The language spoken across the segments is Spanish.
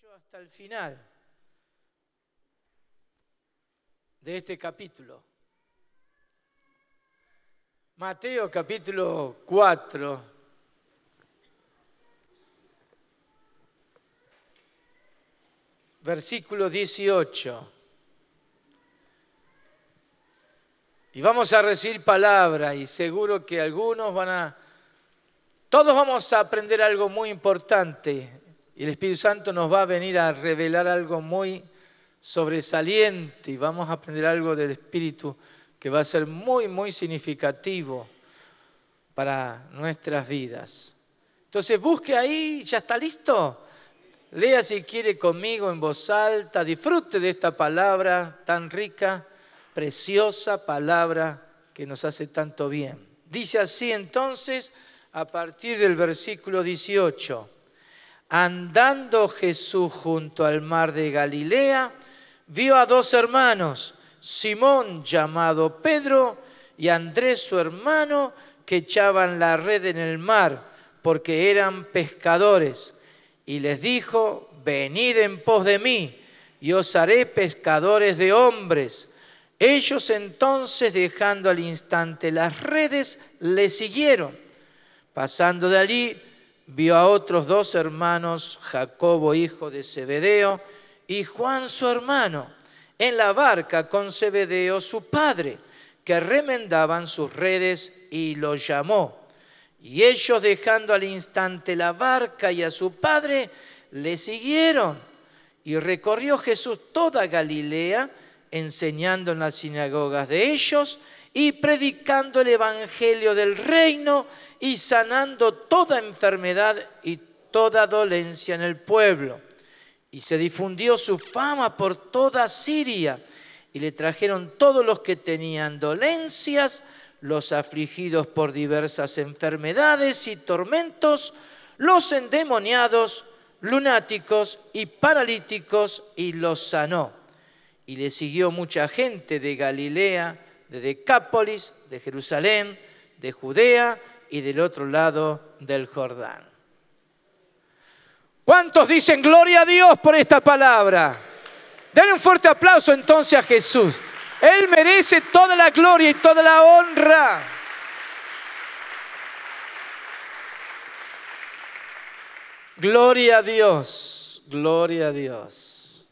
hasta el final de este capítulo. Mateo capítulo 4, versículo 18. Y vamos a recibir palabra y seguro que algunos todos vamos a aprender algo muy importante. Y el Espíritu Santo nos va a venir a revelar algo muy sobresaliente y vamos a aprender algo del Espíritu que va a ser muy, muy significativo para nuestras vidas. Entonces busque ahí, ¿ya está listo? Lea si quiere conmigo en voz alta, disfrute de esta palabra tan rica, preciosa palabra que nos hace tanto bien. Dice así entonces, a partir del versículo 18. Andando Jesús junto al mar de Galilea, vio a dos hermanos, Simón llamado Pedro y Andrés su hermano, que echaban la red en el mar, porque eran pescadores. Y les dijo, venid en pos de mí, y os haré pescadores de hombres. Ellos entonces, dejando al instante las redes, le siguieron. Pasando de allí, vio a otros dos hermanos, Jacobo, hijo de Zebedeo, y Juan, su hermano, en la barca con Zebedeo, su padre, que remendaban sus redes, y los llamó. Y ellos, dejando al instante la barca y a su padre, le siguieron. Y recorrió Jesús toda Galilea, enseñando en las sinagogas de ellos y predicando el evangelio del reino y sanando toda enfermedad y toda dolencia en el pueblo. Y se difundió su fama por toda Siria y le trajeron todos los que tenían dolencias, los afligidos por diversas enfermedades y tormentos, los endemoniados, lunáticos y paralíticos, y los sanó. Y le siguió mucha gente de Galilea, de Decápolis, de Jerusalén, de Judea y del otro lado del Jordán. ¿Cuántos dicen gloria a Dios por esta palabra? Denle un fuerte aplauso entonces a Jesús. Él merece toda la gloria y toda la honra. Gloria a Dios, gloria a Dios.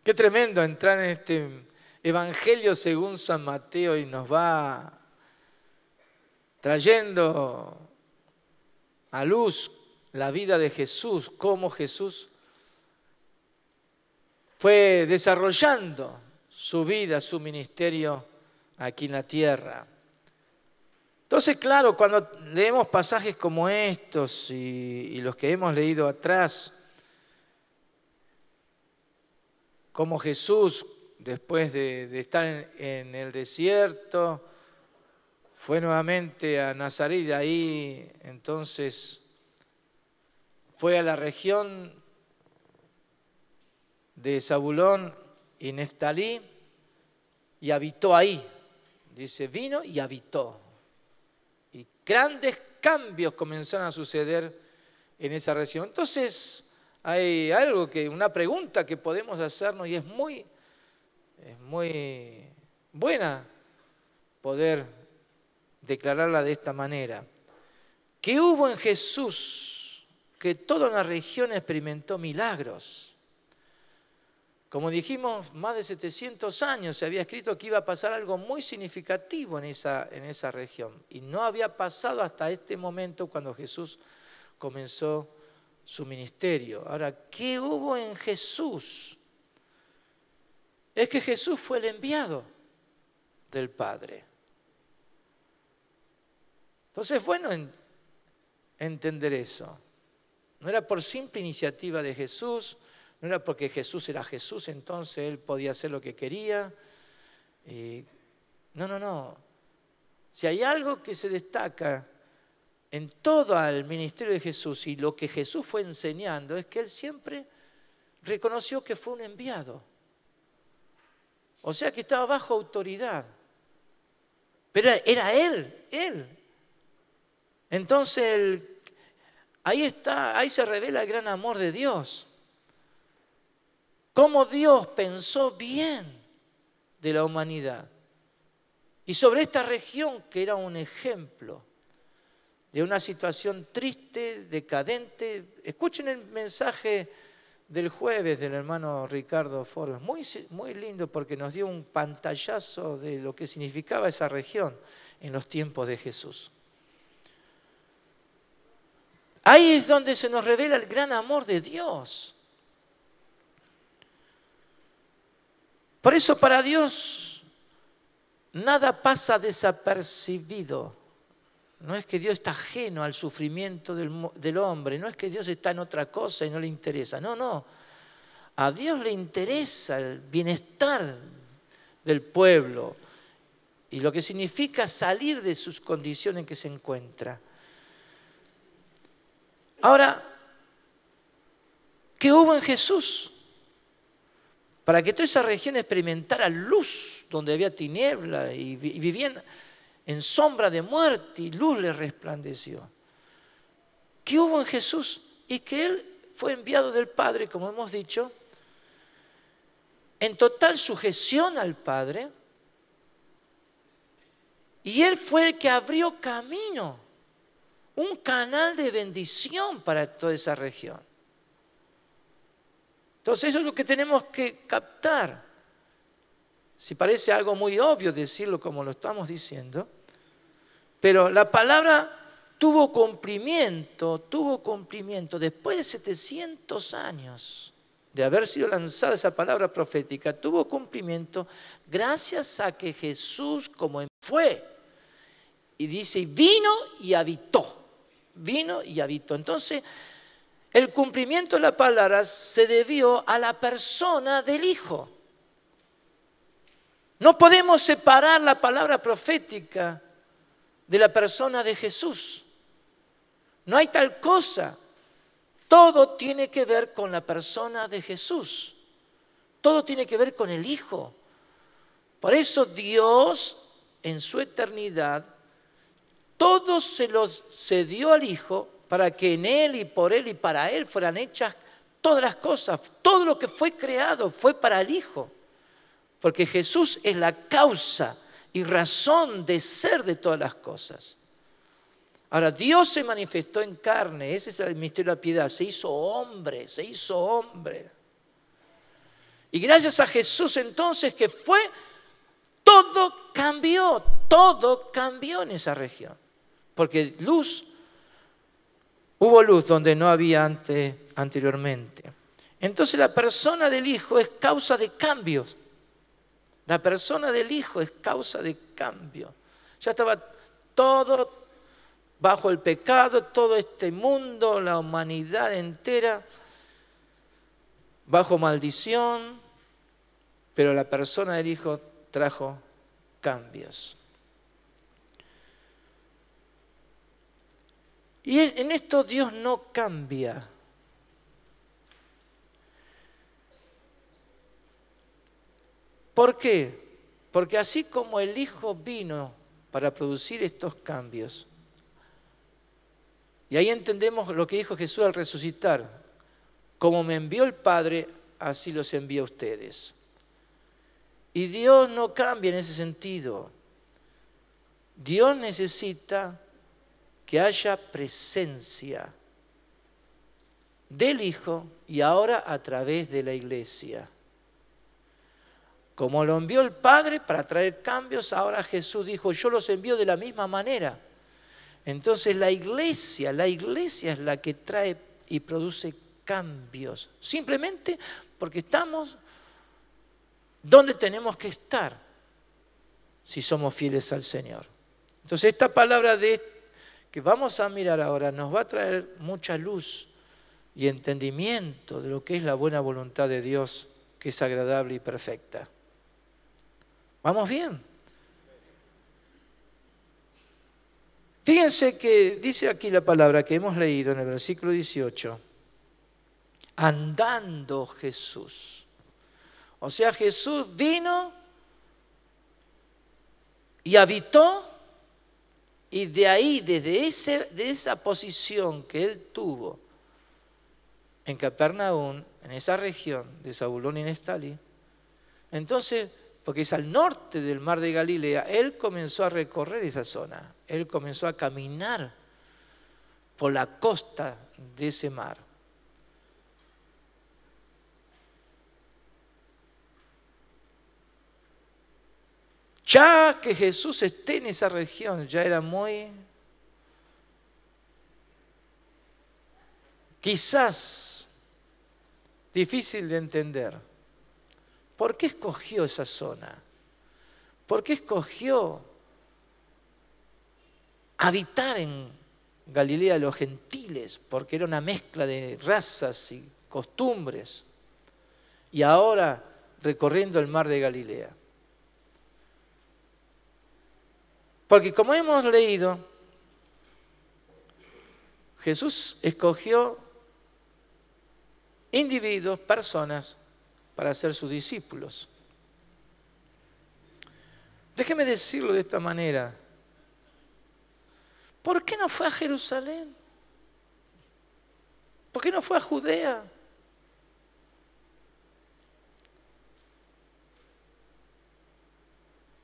Qué tremendo entrar en este Evangelio según San Mateo y nos va trayendo a luz la vida de Jesús, cómo Jesús fue desarrollando su vida, su ministerio aquí en la tierra. Entonces, claro, cuando leemos pasajes como estos y los que hemos leído atrás, como Jesús, después de estar en el desierto, fue nuevamente a Nazaret, de ahí entonces fue a la región de Zabulón y Neftalí y habitó ahí. Dice, vino y habitó. Y grandes cambios comenzaron a suceder en esa región. Entonces hay una pregunta que podemos hacernos y es muy buena poder declararla de esta manera. ¿Qué hubo en Jesús que toda una región experimentó milagros? Como dijimos, más de 700 años se había escrito que iba a pasar algo muy significativo en esa región. Y no había pasado hasta este momento cuando Jesús comenzó su ministerio. Ahora, ¿qué hubo en Jesús? Es que Jesús fue el enviado del Padre. Entonces es bueno entender eso. No era por simple iniciativa de Jesús, no era porque Jesús era Jesús, entonces Él podía hacer lo que quería. No. Si hay algo que se destaca en todo el ministerio de Jesús y lo que Jesús fue enseñando, es que Él siempre reconoció que fue un enviado. O sea que estaba bajo autoridad. Pero era Él. Entonces, ahí se revela el gran amor de Dios. cómo Dios pensó bien de la humanidad. Y sobre esta región que era un ejemplo de una situación triste, decadente. Escuchen el mensaje del jueves del hermano Ricardo Forbes, muy lindo porque nos dio un pantallazo de lo que significaba esa región en los tiempos de Jesús. Ahí es donde se nos revela el gran amor de Dios. Por eso para Dios nada pasa desapercibido. No es que Dios está ajeno al sufrimiento del hombre, no es que Dios está en otra cosa y no le interesa. No, no. A Dios le interesa el bienestar del pueblo y lo que significa salir de sus condiciones en que se encuentra. Ahora, ¿qué hubo en Jesús? Para que toda esa región experimentara luz donde había tiniebla y vivían en sombra de muerte y luz le resplandeció. ¿Qué hubo en Jesús? Y que Él fue enviado del Padre, como hemos dicho, en total sujeción al Padre, y Él fue el que abrió camino, un canal de bendición para toda esa región. Entonces eso es lo que tenemos que captar. Si parece algo muy obvio decirlo como lo estamos diciendo, pero la palabra tuvo cumplimiento después de 700 años de haber sido lanzada esa palabra profética, tuvo cumplimiento gracias a que Jesús como fue, y dice, vino y habitó. Entonces, el cumplimiento de la palabra se debió a la persona del Hijo. No podemos separar la palabra profética de la persona de Jesús. No hay tal cosa. Todo tiene que ver con la persona de Jesús. Todo tiene que ver con el Hijo. Por eso Dios, en su eternidad, todo se dio al Hijo para que en Él y por Él y para Él fueran hechas todas las cosas. Todo lo que fue creado fue para el Hijo. Porque Jesús es la causa y razón de ser de todas las cosas. Ahora, Dios se manifestó en carne, ese es el misterio de la piedad, se hizo hombre. Y gracias a Jesús entonces que fue, todo cambió en esa región. Porque hubo luz donde no había anteriormente. Entonces la persona del Hijo es causa de cambios. La persona del Hijo es causa de cambio. Ya estaba todo bajo el pecado, todo este mundo, la humanidad entera, bajo maldición, pero la persona del Hijo trajo cambios. Y en esto Dios no cambia. ¿Por qué? Porque así como el Hijo vino para producir estos cambios, y ahí entendemos lo que dijo Jesús al resucitar, como me envió el Padre, así los envío a ustedes. Y Dios no cambia en ese sentido. Dios necesita que haya presencia del Hijo y ahora a través de la Iglesia. Como lo envió el Padre para traer cambios, ahora Jesús dijo, yo los envío de la misma manera. Entonces la iglesia es la que trae y produce cambios. Simplemente porque estamos donde tenemos que estar si somos fieles al Señor. Entonces esta palabra que vamos a mirar ahora nos va a traer mucha luz y entendimiento de lo que es la buena voluntad de Dios, que es agradable y perfecta. ¿Vamos bien? Fíjense que dice aquí la palabra que hemos leído en el versículo 18. Andando Jesús. O sea, Jesús vino y habitó, y de ahí, de esa posición que Él tuvo en Capernaum, en esa región de Zabulón y Neftalí. Entonces, porque es al norte del mar de Galilea, él comenzó a recorrer esa zona. Él comenzó a caminar por la costa de ese mar. Ya que Jesús esté en esa región, ya era muy, quizás, difícil de entender. ¿Por qué escogió esa zona? ¿Por qué escogió habitar en Galilea de los gentiles? Porque era una mezcla de razas y costumbres. Y ahora recorriendo el mar de Galilea. Porque como hemos leído, Jesús escogió individuos, personas, para ser sus discípulos. Déjeme decirlo de esta manera. ¿Por qué no fue a Jerusalén? ¿Por qué no fue a Judea?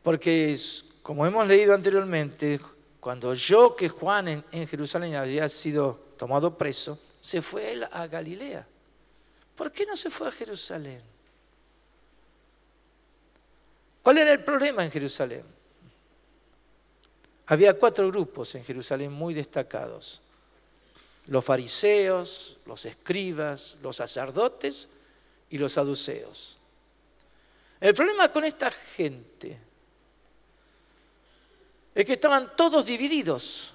Porque, como hemos leído anteriormente, cuando oyó que Juan en Jerusalén había sido tomado preso, se fue él a Galilea. ¿Por qué no se fue a Jerusalén? ¿Cuál era el problema en Jerusalén? Había 4 grupos en Jerusalén muy destacados. Los fariseos, los escribas, los sacerdotes y los saduceos. El problema con esta gente es que estaban todos divididos.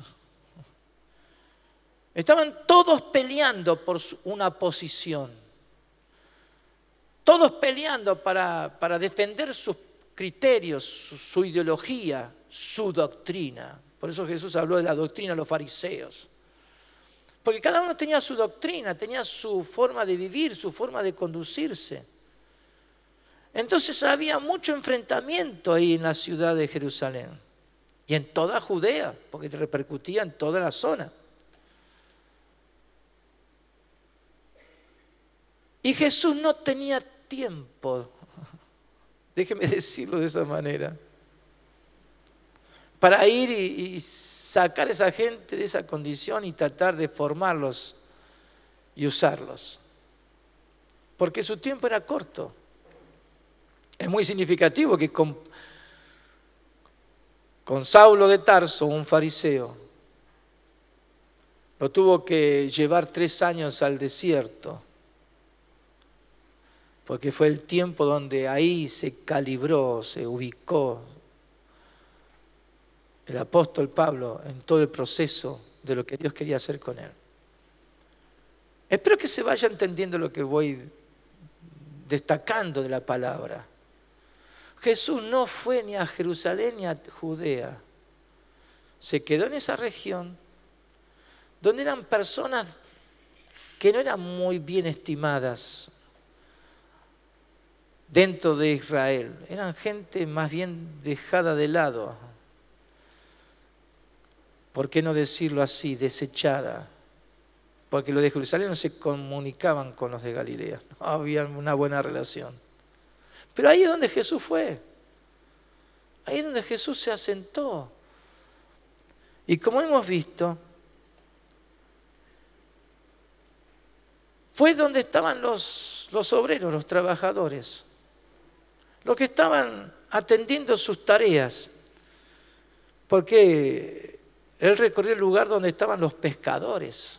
Estaban todos peleando por una posición. Todos peleando para defender sus criterios, su ideología, su doctrina. Por eso Jesús habló de la doctrina de los fariseos. Porque cada uno tenía su doctrina, tenía su forma de vivir, su forma de conducirse. Entonces había mucho enfrentamiento ahí en la ciudad de Jerusalén. Y en toda Judea, porque repercutía en toda la zona. Y Jesús no tenía tiempo, déjeme decirlo de esa manera, para ir y sacar a esa gente de esa condición y tratar de formarlos y usarlos. Porque su tiempo era corto. Es muy significativo que con Saulo de Tarso, un fariseo, lo tuvo que llevar 3 años al desierto, porque fue el tiempo donde ahí se calibró, se ubicó el apóstol Pablo en todo el proceso de lo que Dios quería hacer con él. Espero que se vaya entendiendo lo que voy destacando de la palabra. Jesús no fue ni a Jerusalén ni a Judea. Se quedó en esa región donde eran personas que no eran muy bien estimadas dentro de Israel. Eran gente más bien dejada de lado. ¿Por qué no decirlo así? Desechada. Porque los de Jerusalén no se comunicaban con los de Galilea. No había una buena relación. Pero ahí es donde Jesús fue. Ahí es donde Jesús se asentó. Y como hemos visto, fue donde estaban los obreros, los trabajadores, los que estaban atendiendo sus tareas. Porque él recorrió el lugar donde estaban los pescadores,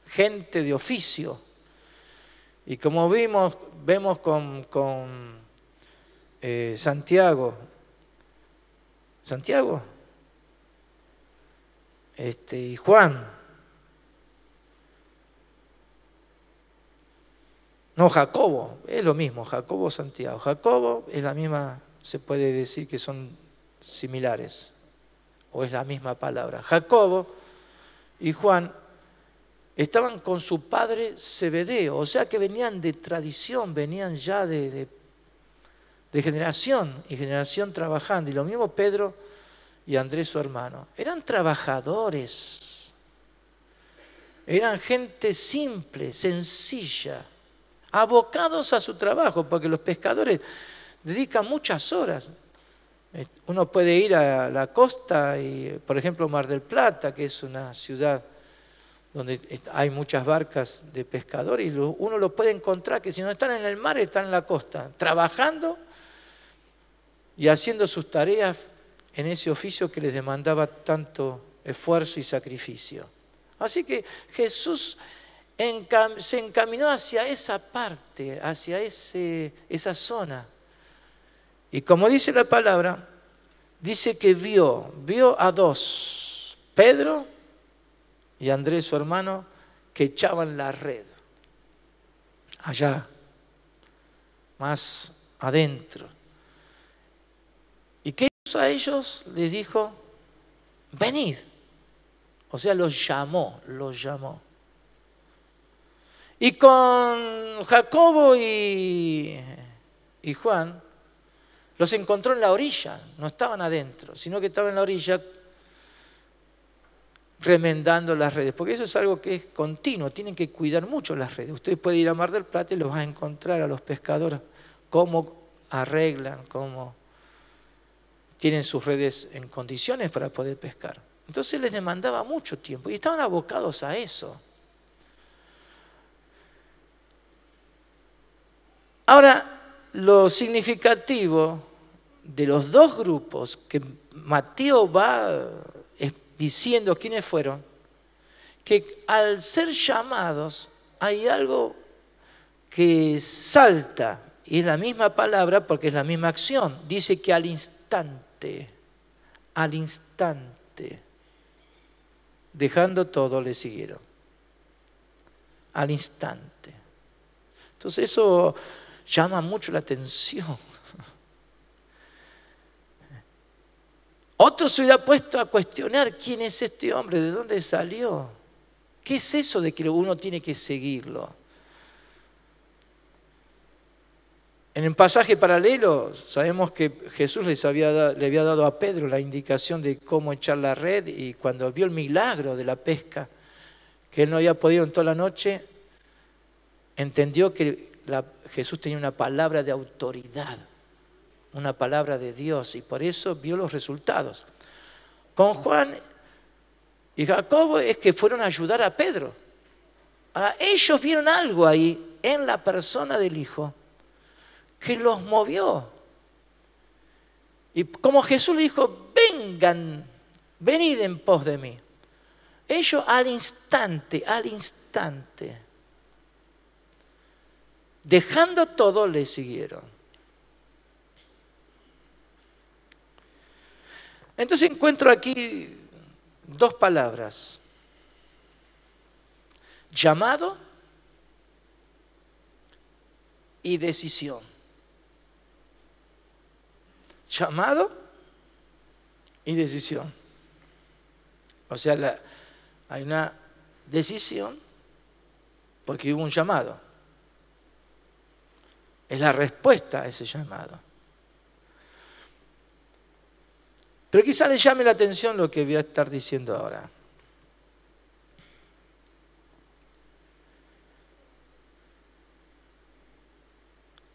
gente de oficio. Y como vemos con Santiago y Juan, no, Jacobo, es lo mismo, Jacobo, Santiago. Jacobo es la misma, se puede decir que son similares, o es la misma palabra. Jacobo y Juan estaban con su padre Zebedeo, o sea que venían de tradición, venían ya de generación y generación trabajando. Y lo mismo Pedro y Andrés, su hermano. Eran trabajadores. Eran gente simple, sencilla, abocados a su trabajo, porque los pescadores dedican muchas horas. Uno puede ir a la costa, y, por ejemplo, Mar del Plata, que es una ciudad donde hay muchas barcas de pescadores, y uno lo puede encontrar, que si no están en el mar, están en la costa, trabajando y haciendo sus tareas en ese oficio que les demandaba tanto esfuerzo y sacrificio. Así que Jesús se encaminó hacia esa parte, hacia esa zona. Y como dice la palabra, dice que vio a dos, Pedro y Andrés, su hermano, que echaban la red allá, más adentro. ¿Y qué hizo a ellos? Les dijo, venid. O sea, los llamó. Y con Jacobo y Juan, los encontró en la orilla, no estaban adentro, sino que estaban en la orilla remendando las redes, porque eso es algo que es continuo, tienen que cuidar mucho las redes. Usted puede ir a Mar del Plata y los va a encontrar a los pescadores, cómo arreglan, cómo tienen sus redes en condiciones para poder pescar. Entonces les demandaba mucho tiempo y estaban abocados a eso. Ahora, lo significativo de los dos grupos que Mateo va diciendo quiénes fueron, que al ser llamados hay algo que salta, y es la misma palabra porque es la misma acción. Dice que al instante, dejando todo, le siguieron. Al instante. Entonces eso llama mucho la atención. Otro se hubiera puesto a cuestionar quién es este hombre, de dónde salió. ¿Qué es eso de que uno tiene que seguirlo? En el pasaje paralelo sabemos que Jesús le había dado a Pedro la indicación de cómo echar la red, y cuando vio el milagro de la pesca, que él no había podido en toda la noche, entendió que Jesús tenía una palabra de autoridad, una palabra de Dios, y por eso vio los resultados. Con Juan y Jacobo es que fueron a ayudar a Pedro. Ahora, ellos vieron algo ahí en la persona del Hijo que los movió. Y como Jesús le dijo, venid en pos de mí. Ellos al instante, dejando todo, le siguieron. Entonces encuentro aquí dos palabras: llamado y decisión. Llamado y decisión. O sea, hay una decisión porque hubo un llamado. Es la respuesta a ese llamado. Pero quizá le llame la atención lo que voy a estar diciendo ahora.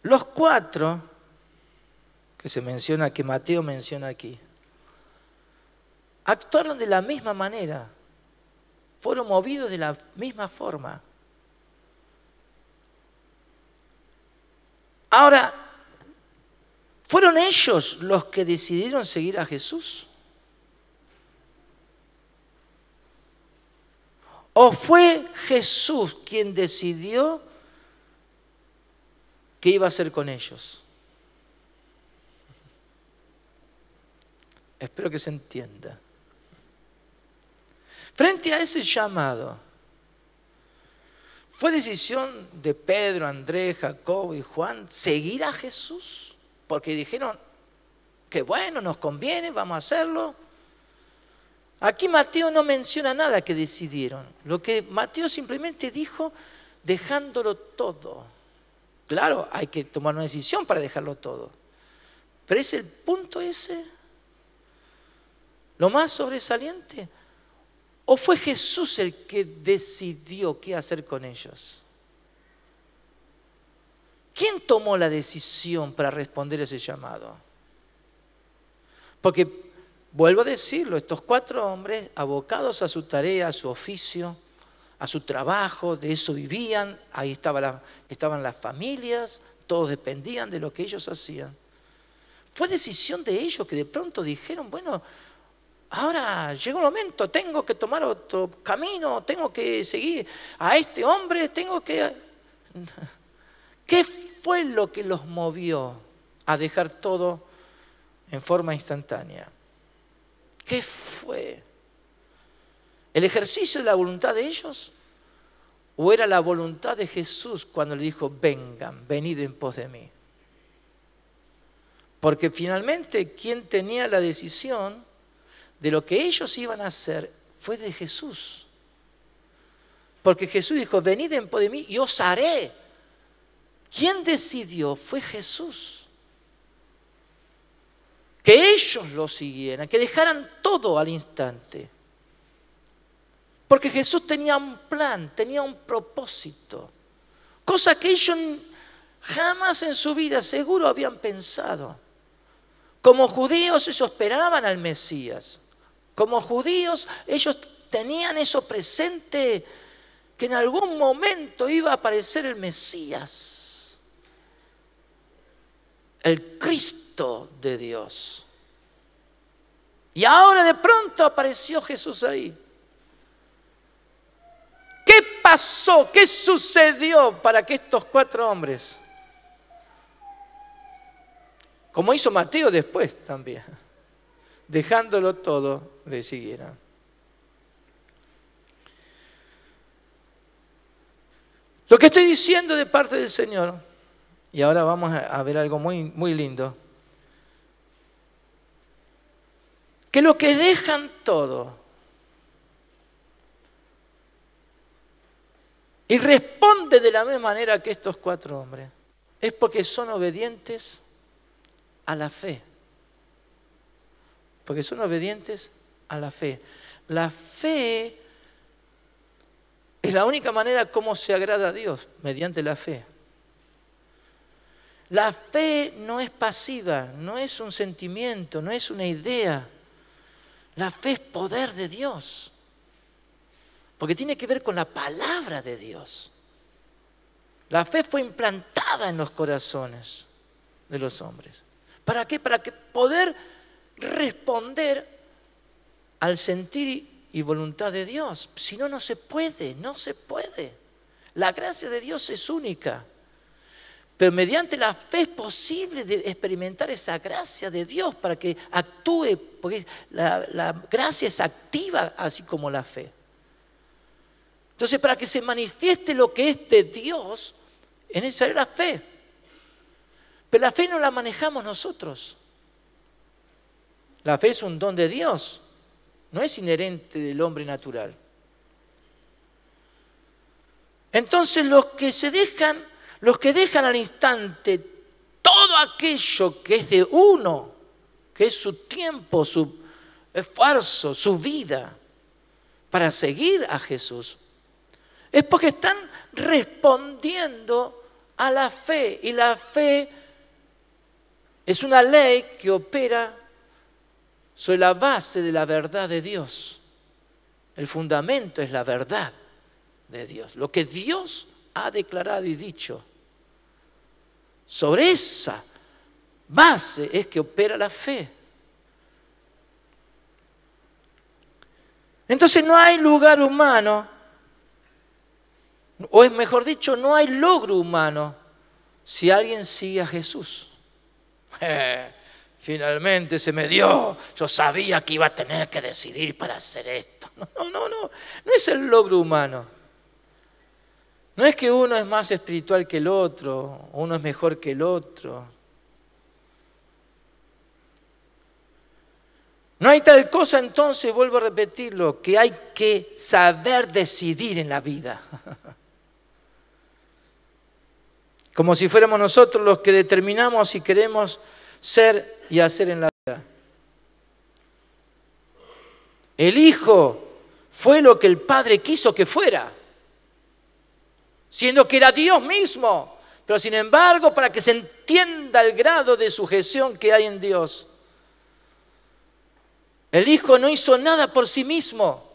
Los cuatro que se menciona, que Mateo menciona aquí, actuaron de la misma manera, fueron movidos de la misma forma. Ahora, ¿fueron ellos los que decidieron seguir a Jesús? ¿O fue Jesús quien decidió qué iba a hacer con ellos? Espero que se entienda. Frente a ese llamado, ¿fue decisión de Pedro, Andrés, Jacobo y Juan seguir a Jesús? Porque dijeron, que bueno, nos conviene, vamos a hacerlo. Aquí Mateo no menciona nada que decidieron. Lo que Mateo simplemente dijo, dejándolo todo. Claro, hay que tomar una decisión para dejarlo todo. Pero ¿es el punto ese lo más sobresaliente? ¿O fue Jesús el que decidió qué hacer con ellos? ¿Quién tomó la decisión para responder a ese llamado? Porque, vuelvo a decirlo, estos 4 hombres, abocados a su tarea, a su oficio, a su trabajo, de eso vivían, ahí estaban las familias, todos dependían de lo que ellos hacían. Fue decisión de ellos que de pronto dijeron, bueno, ahora llegó el momento, tengo que tomar otro camino, tengo que seguir a este hombre, tengo que... ¿Qué fue lo que los movió a dejar todo en forma instantánea? ¿Qué fue? ¿El ejercicio de la voluntad de ellos? ¿O era la voluntad de Jesús cuando le dijo, vengan, venid en pos de mí? Porque finalmente quien tenía la decisión de lo que ellos iban a hacer fue de Jesús. Porque Jesús dijo, venid en pos de mí y os haré. ¿Quién decidió? Fue Jesús. Que ellos lo siguieran, que dejaran todo al instante. Porque Jesús tenía un plan, tenía un propósito. Cosa que ellos jamás en su vida seguro habían pensado. Como judíos ellos esperaban al Mesías. Como judíos ellos tenían eso presente, que en algún momento iba a aparecer el Mesías. El Cristo de Dios. Y ahora de pronto apareció Jesús ahí. ¿Qué pasó? ¿Qué sucedió para que estos 4 hombres, como hizo Mateo después también, dejándolo todo, le siguieran? Lo que estoy diciendo de parte del Señor, y ahora vamos a ver algo muy, muy lindo, que lo que dejan todo y responde de la misma manera que estos 4 hombres, es porque son obedientes a la fe. Porque son obedientes a la fe. La fe es la única manera como se agrada a Dios, mediante la fe. La fe no es pasiva, no es un sentimiento, no es una idea. La fe es poder de Dios. Porque tiene que ver con la palabra de Dios. La fe fue implantada en los corazones de los hombres. ¿Para qué? Para que poder responder al sentir y voluntad de Dios. Si no, no se puede, no se puede. La gracia de Dios es única. Pero mediante la fe es posible de experimentar esa gracia de Dios para que actúe, porque la gracia es activa así como la fe. Entonces, para que se manifieste lo que es de Dios, es necesaria la fe. Pero la fe no la manejamos nosotros. La fe es un don de Dios, no es inherente del hombre natural. Entonces, los que dejan al instante todo aquello que es de uno, que es su tiempo, su esfuerzo, su vida, para seguir a Jesús, es porque están respondiendo a la fe. Y la fe es una ley que opera sobre la base de la verdad de Dios. El fundamento es la verdad de Dios. Lo que Dios ha declarado y dicho. Sobre esa base es que opera la fe. Entonces no hay lugar humano, o es mejor dicho, no hay logro humano si alguien sigue a Jesús. Finalmente se me dio, yo sabía que iba a tener que decidir para hacer esto. No es el logro humano. No es que uno es más espiritual que el otro, uno es mejor que el otro. No hay tal cosa, entonces, vuelvo a repetirlo, que hay que saber decidir en la vida. Como si fuéramos nosotros los que determinamos si queremos ser y hacer en la vida. El Hijo fue lo que el Padre quiso que fuera, siendo que era Dios mismo. Pero sin embargo, para que se entienda el grado de sujeción que hay en Dios, el Hijo no hizo nada por sí mismo.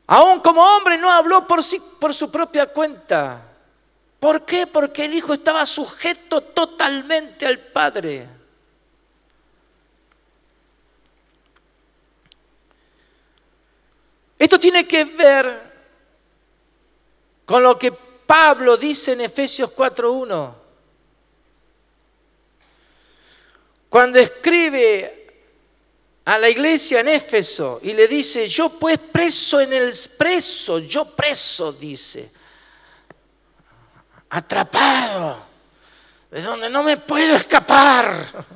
Aún como hombre no habló por su propia cuenta. ¿Por qué? Porque el Hijo estaba sujeto totalmente al Padre. Esto tiene que ver con lo que Pablo dice en Efesios 4:1. Cuando escribe a la iglesia en Éfeso y le dice, yo pues preso, dice, atrapado, de donde no me puedo escapar,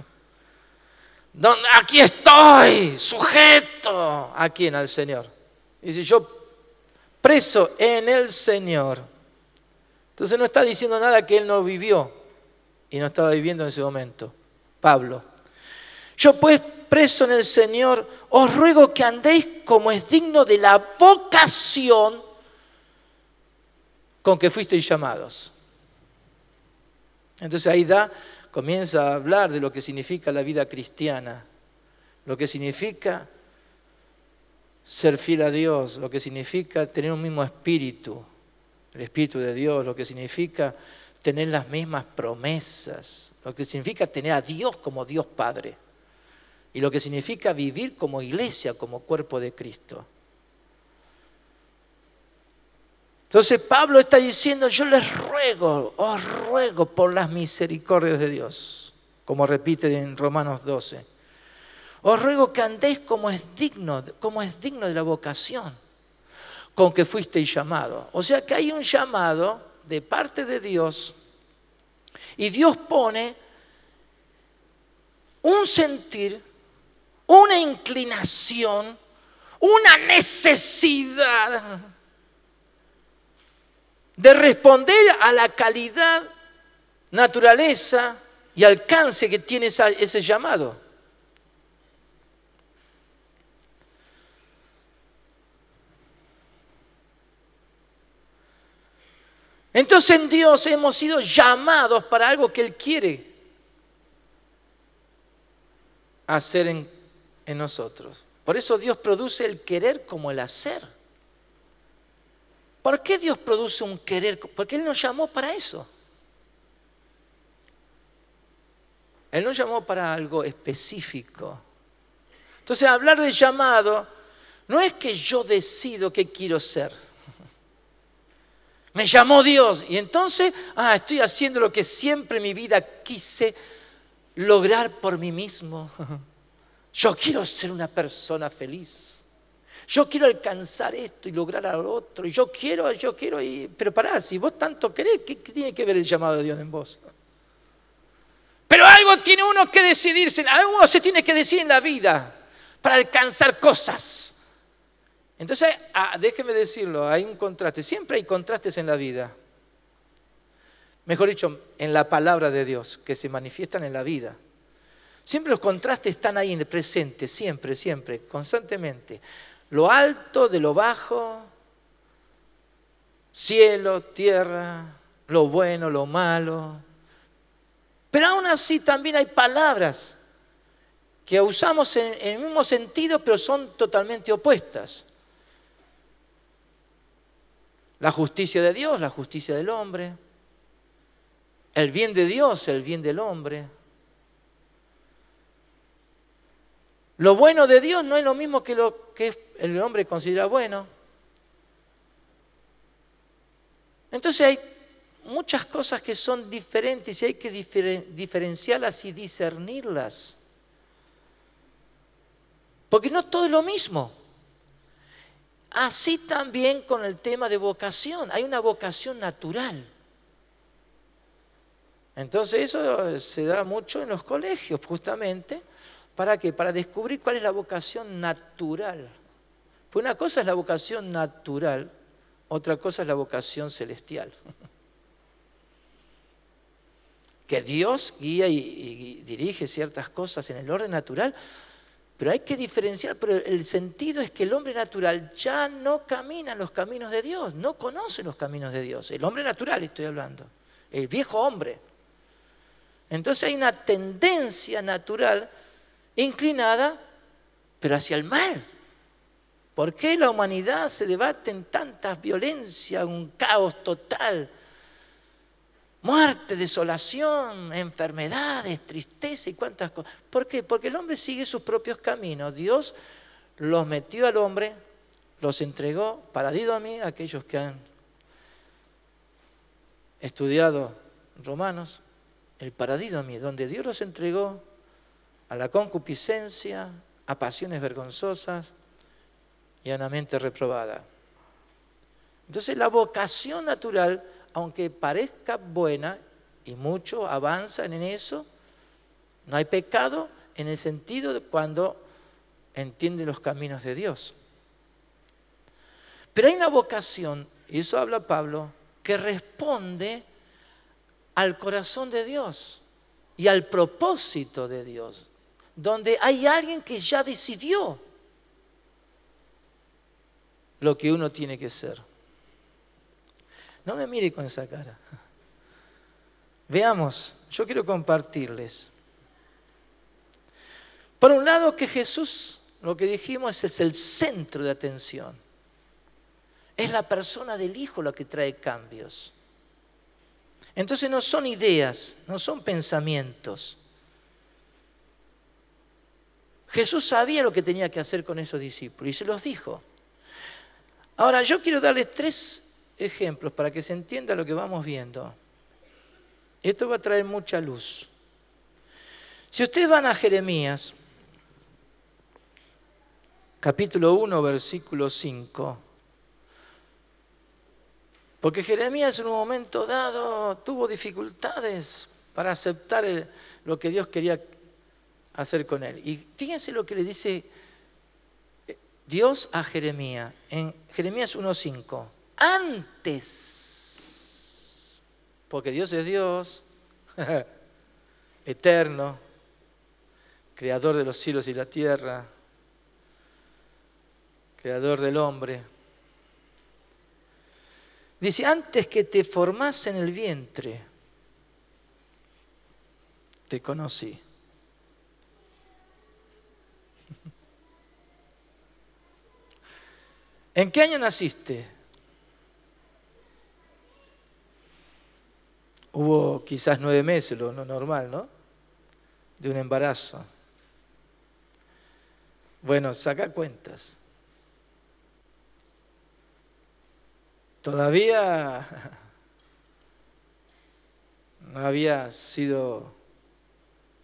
donde aquí estoy, sujeto, ¿a quién? Al Señor. Dice, yo preso en el Señor. Entonces no está diciendo nada que él no vivió y no estaba viviendo en ese momento. Pablo. Yo pues preso en el Señor, os ruego que andéis como es digno de la vocación con que fuisteis llamados. Entonces ahí comienza a hablar de lo que significa la vida cristiana, lo que significa ser fiel a Dios, lo que significa tener un mismo espíritu, el Espíritu de Dios, lo que significa tener las mismas promesas, lo que significa tener a Dios como Dios Padre y lo que significa vivir como iglesia, como cuerpo de Cristo. Entonces Pablo está diciendo, yo os ruego por las misericordias de Dios, como repite en Romanos 12. Os ruego que andéis como es digno de la vocación con que fuisteis llamados. O sea que hay un llamado de parte de Dios y Dios pone un sentir, una inclinación, una necesidad de responder a la calidad, naturaleza y alcance que tiene ese llamado. Entonces en Dios hemos sido llamados para algo que Él quiere hacer en nosotros. Por eso Dios produce el querer como el hacer. ¿Por qué Dios produce un querer? Porque Él nos llamó para eso. Él nos llamó para algo específico. Entonces hablar de llamado no es que yo decido qué quiero ser. Me llamó Dios y entonces estoy haciendo lo que siempre en mi vida quise lograr por mí mismo. Yo quiero ser una persona feliz. Yo quiero alcanzar esto y lograr a lo otro. Y yo quiero. Pero pará, si vos tanto querés, ¿qué tiene que ver el llamado de Dios en vos? Pero algo tiene uno que decidirse. Uno se tiene que decidir en la vida para alcanzar cosas. Entonces, déjeme decirlo, hay un contraste. Siempre hay contrastes en la vida. Mejor dicho, en la palabra de Dios, que se manifiestan en la vida. Siempre los contrastes están ahí en el presente, siempre, constantemente. Lo alto de lo bajo, cielo, tierra, lo bueno, lo malo. Pero aún así también hay palabras que usamos en el mismo sentido, pero son totalmente opuestas. La justicia de Dios, la justicia del hombre. El bien de Dios, el bien del hombre. Lo bueno de Dios no es lo mismo que lo que el hombre considera bueno. Entonces hay muchas cosas que son diferentes y hay que diferenciarlas y discernirlas. Porque no todo es lo mismo. Así también con el tema de vocación. Hay una vocación natural. Entonces eso se da mucho en los colegios, justamente. ¿Para qué? Para descubrir cuál es la vocación natural. Pues una cosa es la vocación natural, otra cosa es la vocación celestial. Que Dios guía y dirige ciertas cosas en el orden natural, Pero hay que diferenciar, pero el sentido es que el hombre natural ya no camina en los caminos de Dios, no conoce los caminos de Dios. El hombre natural estoy hablando, el viejo hombre. Entonces hay una tendencia natural inclinada, pero hacia el mal. ¿Por qué la humanidad se debate en tantas violencias, un caos total? Muerte, desolación, enfermedades, tristeza y cuántas cosas. ¿Por qué? Porque el hombre sigue sus propios caminos. Dios los metió al hombre, los entregó, paradidomi, aquellos que han estudiado Romanos, el paradidomi, donde Dios los entregó a la concupiscencia, a pasiones vergonzosas y a una mente reprobada. Entonces la vocación natural, aunque parezca buena, y muchos avanzan en eso, no hay pecado en el sentido de cuando entiende los caminos de Dios. Pero hay una vocación, y eso habla Pablo, que responde al corazón de Dios y al propósito de Dios, donde hay alguien que ya decidió lo que uno tiene que ser. No me mire con esa cara. Veamos, yo quiero compartirles. Por un lado que Jesús, lo que dijimos, es el centro de atención. Es la persona del Hijo la que trae cambios. Entonces no son ideas, no son pensamientos. Jesús sabía lo que tenía que hacer con esos discípulos y se los dijo. Ahora, yo quiero darles 3 ejemplos para que se entienda lo que vamos viendo. Esto va a traer mucha luz. Si ustedes van a Jeremías, capítulo 1, versículo 5, porque Jeremías en un momento dado tuvo dificultades para aceptar lo que Dios quería hacer con él. Y fíjense lo que le dice Dios a Jeremías, en Jeremías 1:5. Antes, porque Dios es Dios, eterno, creador de los cielos y la tierra, creador del hombre. Dice, antes que te formase en el vientre, te conocí. ¿En qué año naciste? Hubo quizás 9 meses, lo normal, ¿no? De un embarazo. Bueno, saca cuentas. Todavía no había sido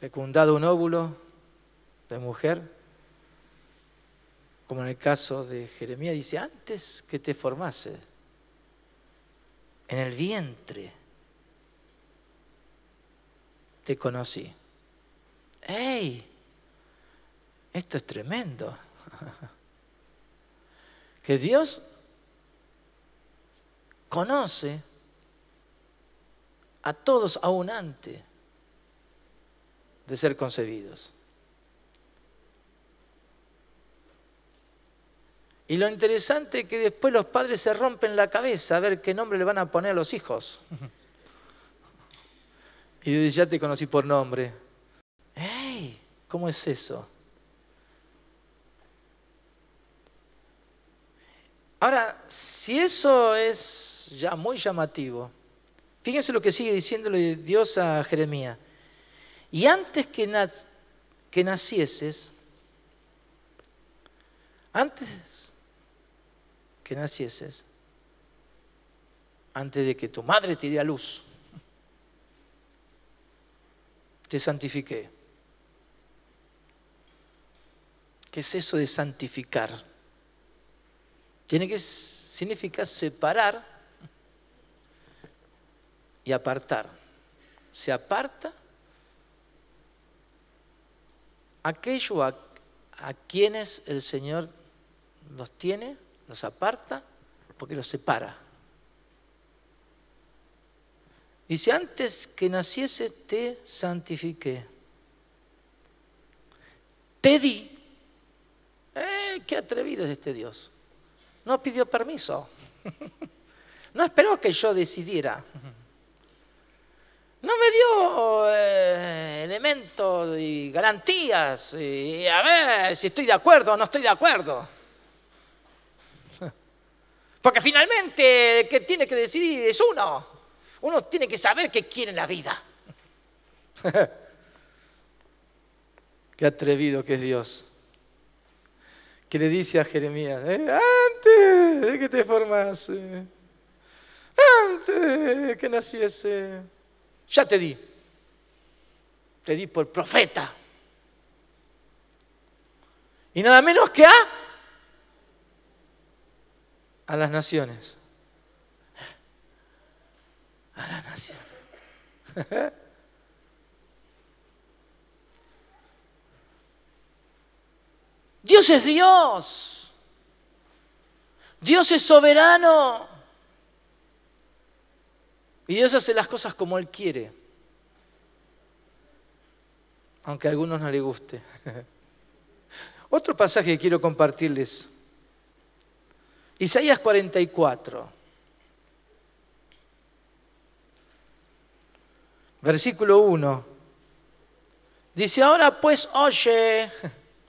fecundado un óvulo de mujer, como en el caso de Jeremías, dice, antes que te formase, en el vientre, te conocí. ¡Ey! Esto es tremendo. Que Dios conoce a todos aún antes de ser concebidos. Y lo interesante es que después los padres se rompen la cabeza a ver qué nombre le van a poner a los hijos. Y Dios dice, ya te conocí por nombre. ¡Ey! ¿Cómo es eso? Ahora, si eso es ya muy llamativo, fíjense lo que sigue diciéndole Dios a Jeremías. Y antes que nacieses, antes de que tu madre te diera luz, te santifiqué. ¿Qué es eso de santificar? Tiene que significar separar y apartar. Se aparta aquello a quienes el Señor los tiene, los aparta, porque los separa. Dice, antes que naciese te santifiqué. Te di qué atrevido es este Dios. No pidió permiso. No esperó que yo decidiera. No me dio elementos y garantías y a ver si estoy de acuerdo o no estoy de acuerdo. Porque finalmente el que tiene que decidir es uno. Uno tiene que saber qué quiere en la vida. Qué atrevido que es Dios. Que le dice a Jeremías, antes de que te formase, antes de que naciese, ya te di por profeta. Y nada menos que a las naciones. A las naciones. Dios es Dios. Dios es soberano. Y Dios hace las cosas como Él quiere. Aunque a algunos no les guste. Otro pasaje que quiero compartirles. Isaías 44. Versículo 1. Dice, ahora pues oye,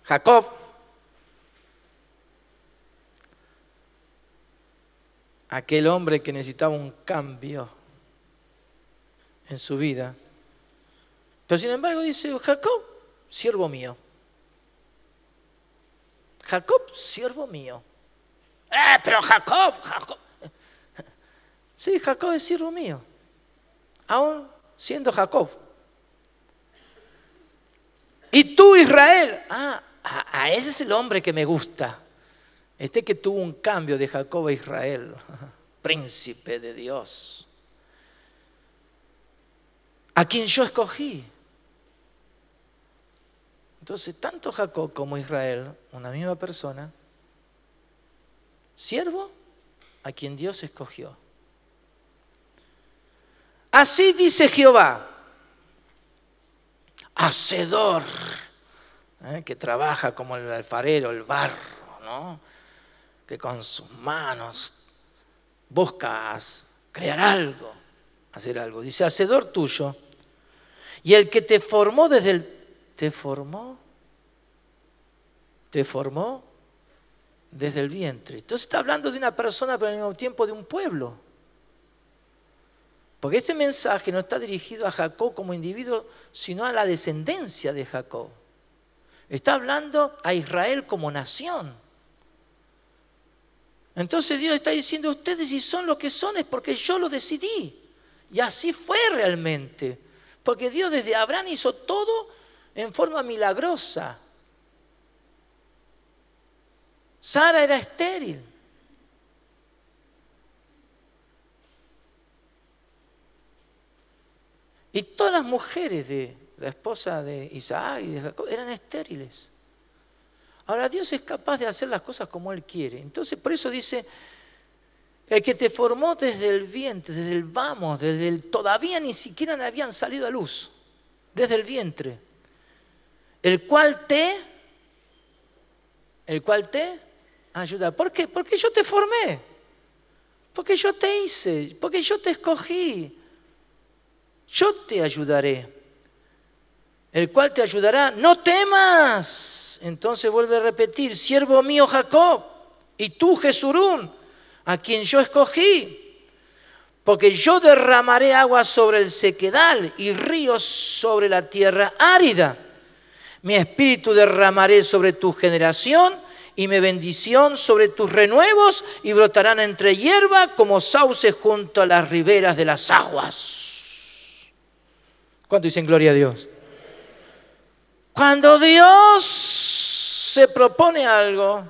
Jacob, aquel hombre que necesitaba un cambio en su vida. Pero sin embargo dice, Jacob, siervo mío. Jacob, siervo mío. Pero Jacob. Sí, Jacob es siervo mío. Aún siendo Jacob. Y tú, Israel. Ese es el hombre que me gusta. Este que tuvo un cambio de Jacob a Israel. Príncipe de Dios. A quien yo escogí. Entonces, tanto Jacob como Israel, una misma persona, siervo a quien Dios escogió. Así dice Jehová, hacedor, que trabaja como el alfarero, el barro, ¿no? Que con sus manos busca crear algo, hacer algo. Dice, hacedor tuyo, y el que te formó desde el... ¿Te formó desde el vientre? Entonces está hablando de una persona, pero al mismo tiempo de un pueblo. Porque este mensaje no está dirigido a Jacob como individuo, sino a la descendencia de Jacob. Está hablando a Israel como nación. Entonces Dios está diciendo, ustedes si son lo que son es porque yo lo decidí. Y así fue realmente. Porque Dios desde Abraham hizo todo en forma milagrosa. Sara era estéril. Y todas las mujeres de la esposa de Isaac y de Jacob eran estériles. Ahora Dios es capaz de hacer las cosas como Él quiere. Entonces por eso dice, el que te formó desde el vientre, desde el vamos, desde el todavía ni siquiera le habían salido a luz, desde el vientre. El cual te ayuda. ¿Por qué? Porque yo te formé. Porque yo te hice. Porque yo te escogí. Yo te ayudaré. El cual te ayudará. No temas. Entonces vuelve a repetir. Siervo mío Jacob. Y tú Jesurún. A quien yo escogí. Porque yo derramaré agua sobre el sequedal y ríos sobre la tierra árida. Mi espíritu derramaré sobre tu generación y mi bendición sobre tus renuevos y brotarán entre hierba como sauces junto a las riberas de las aguas. ¿Cuánto dicen gloria a Dios? Cuando Dios se propone algo,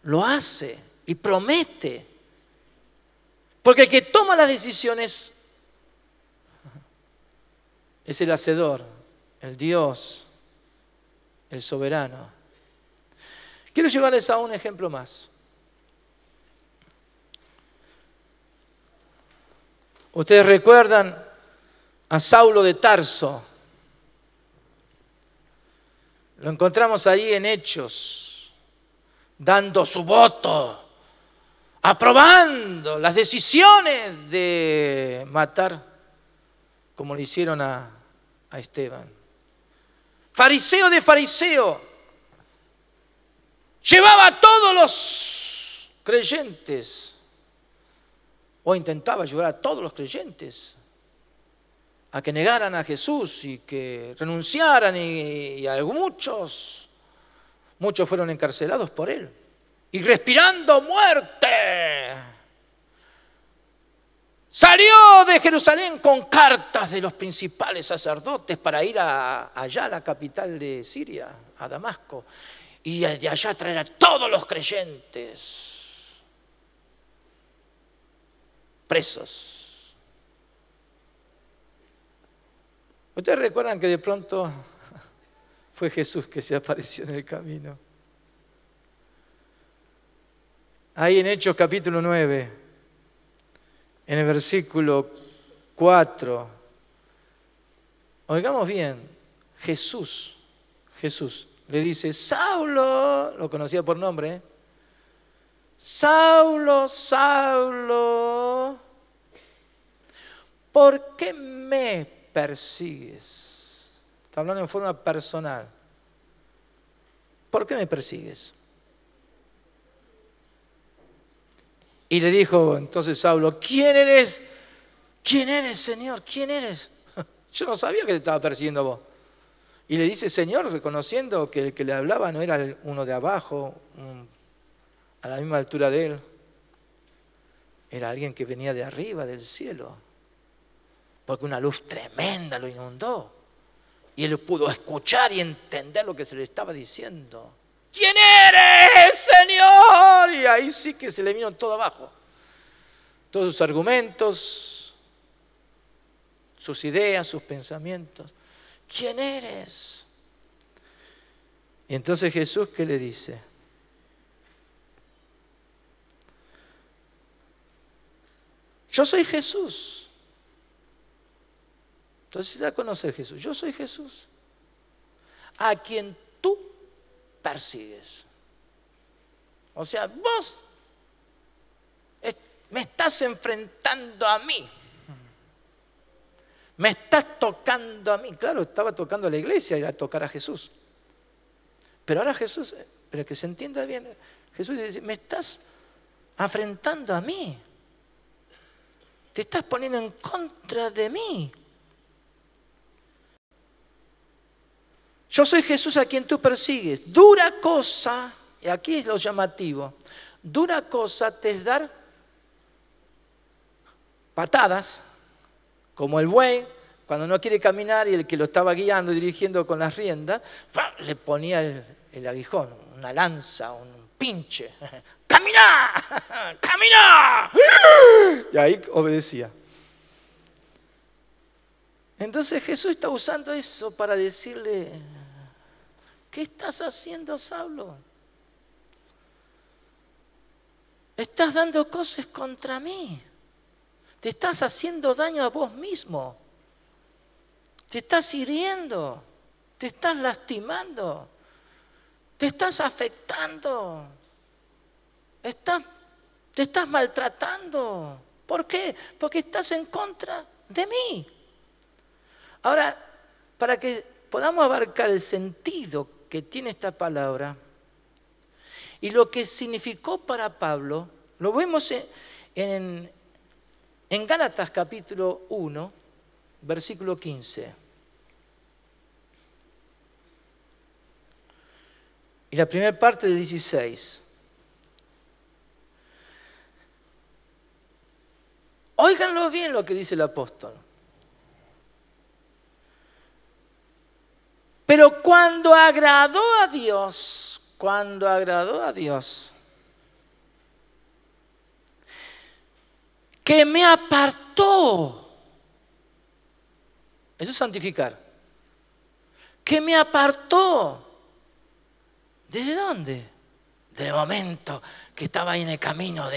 lo hace y promete. Porque el que toma las decisiones es el hacedor. El Dios, el soberano. Quiero llevarles a un ejemplo más. Ustedes recuerdan a Saulo de Tarso. Lo encontramos ahí en Hechos. dando su voto, aprobando las decisiones de matar, como le hicieron a Esteban. Fariseo de fariseo, llevaba a todos los creyentes, o intentaba llevar a todos los creyentes a que negaran a Jesús y que renunciaran, y muchos fueron encarcelados por él. Y respirando muerte, salió de Jerusalén con cartas de los principales sacerdotes para ir allá a la capital de Siria, a Damasco, y de allá traer a todos los creyentes presos. ¿Ustedes recuerdan que de pronto fue Jesús que se apareció en el camino? Ahí en Hechos capítulo 9, en el versículo 4, oigamos bien, Jesús le dice: Saulo, lo conocía por nombre, ¿eh? Saulo, Saulo, ¿por qué me persigues? Está hablando en forma personal. ¿Por qué me persigues? Y le dijo entonces Saulo: ¿Quién eres? ¿Quién eres, Señor? ¿Quién eres? Yo no sabía que te estaba persiguiendo a vos. Y le dice Señor, reconociendo que el que le hablaba no era uno de abajo, a la misma altura de él. Era alguien que venía de arriba, del cielo. Porque una luz tremenda lo inundó. Y él pudo escuchar y entender lo que se le estaba diciendo. ¿Quién eres, Señor? Y ahí sí que se le vino todo abajo. Todos sus argumentos, sus ideas, sus pensamientos. ¿Quién eres? Y entonces Jesús, ¿qué le dice? Yo soy Jesús. Entonces se da a conocer Jesús. Yo soy Jesús, a quien tú persigues. O sea, vos me estás enfrentando a mí. Me estás tocando a mí. Claro, estaba tocando a la iglesia, era tocar a Jesús. Pero ahora Jesús, para que se entienda bien, Jesús dice: me estás afrentando a mí. Te estás poniendo en contra de mí. Yo soy Jesús a quien tú persigues. Dura cosa, y aquí es lo llamativo, dura cosa te es dar patadas, como el buey, cuando no quiere caminar y el que lo estaba guiando, dirigiendo con las riendas, le ponía el aguijón, una lanza, un pinche. ¡Camina! ¡Camina! Y ahí obedecía. Entonces Jesús está usando eso para decirle: ¿qué estás haciendo, Saulo? Estás dando cosas contra mí. Te estás haciendo daño a vos mismo. Te estás hiriendo. Te estás lastimando. Te estás afectando. Te estás maltratando. ¿Por qué? Porque estás en contra de mí. Ahora, para que podamos abarcar el sentido que tiene esta palabra y lo que significó para Pablo, lo vemos en Gálatas capítulo 1, versículo 15. Y la primera parte del 16. Óiganlo bien lo que dice el apóstol. Pero cuando agradó a Dios, que me apartó, eso es santificar, que me apartó, ¿desde dónde? Del momento que estaba ahí en el camino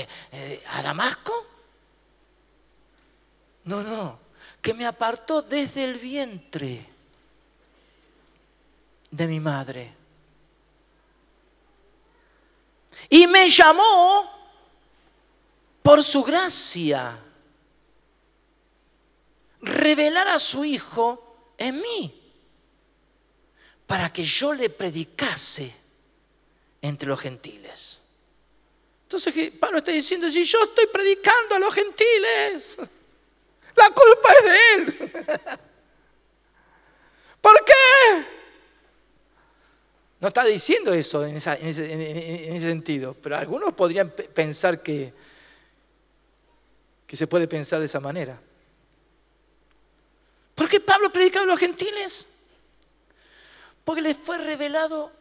a Damasco. No, que me apartó desde el vientre de mi madre. Y me llamó por su gracia. Revelar a su Hijo en mí. Para que yo le predicase entre los gentiles. Entonces Pablo está diciendo, si yo estoy predicando a los gentiles, la culpa es de él. ¿Por qué? No está diciendo eso en ese sentido, pero algunos podrían pensar que se puede pensar de esa manera. ¿Por qué Pablo predicaba a los gentiles? Porque les fue revelado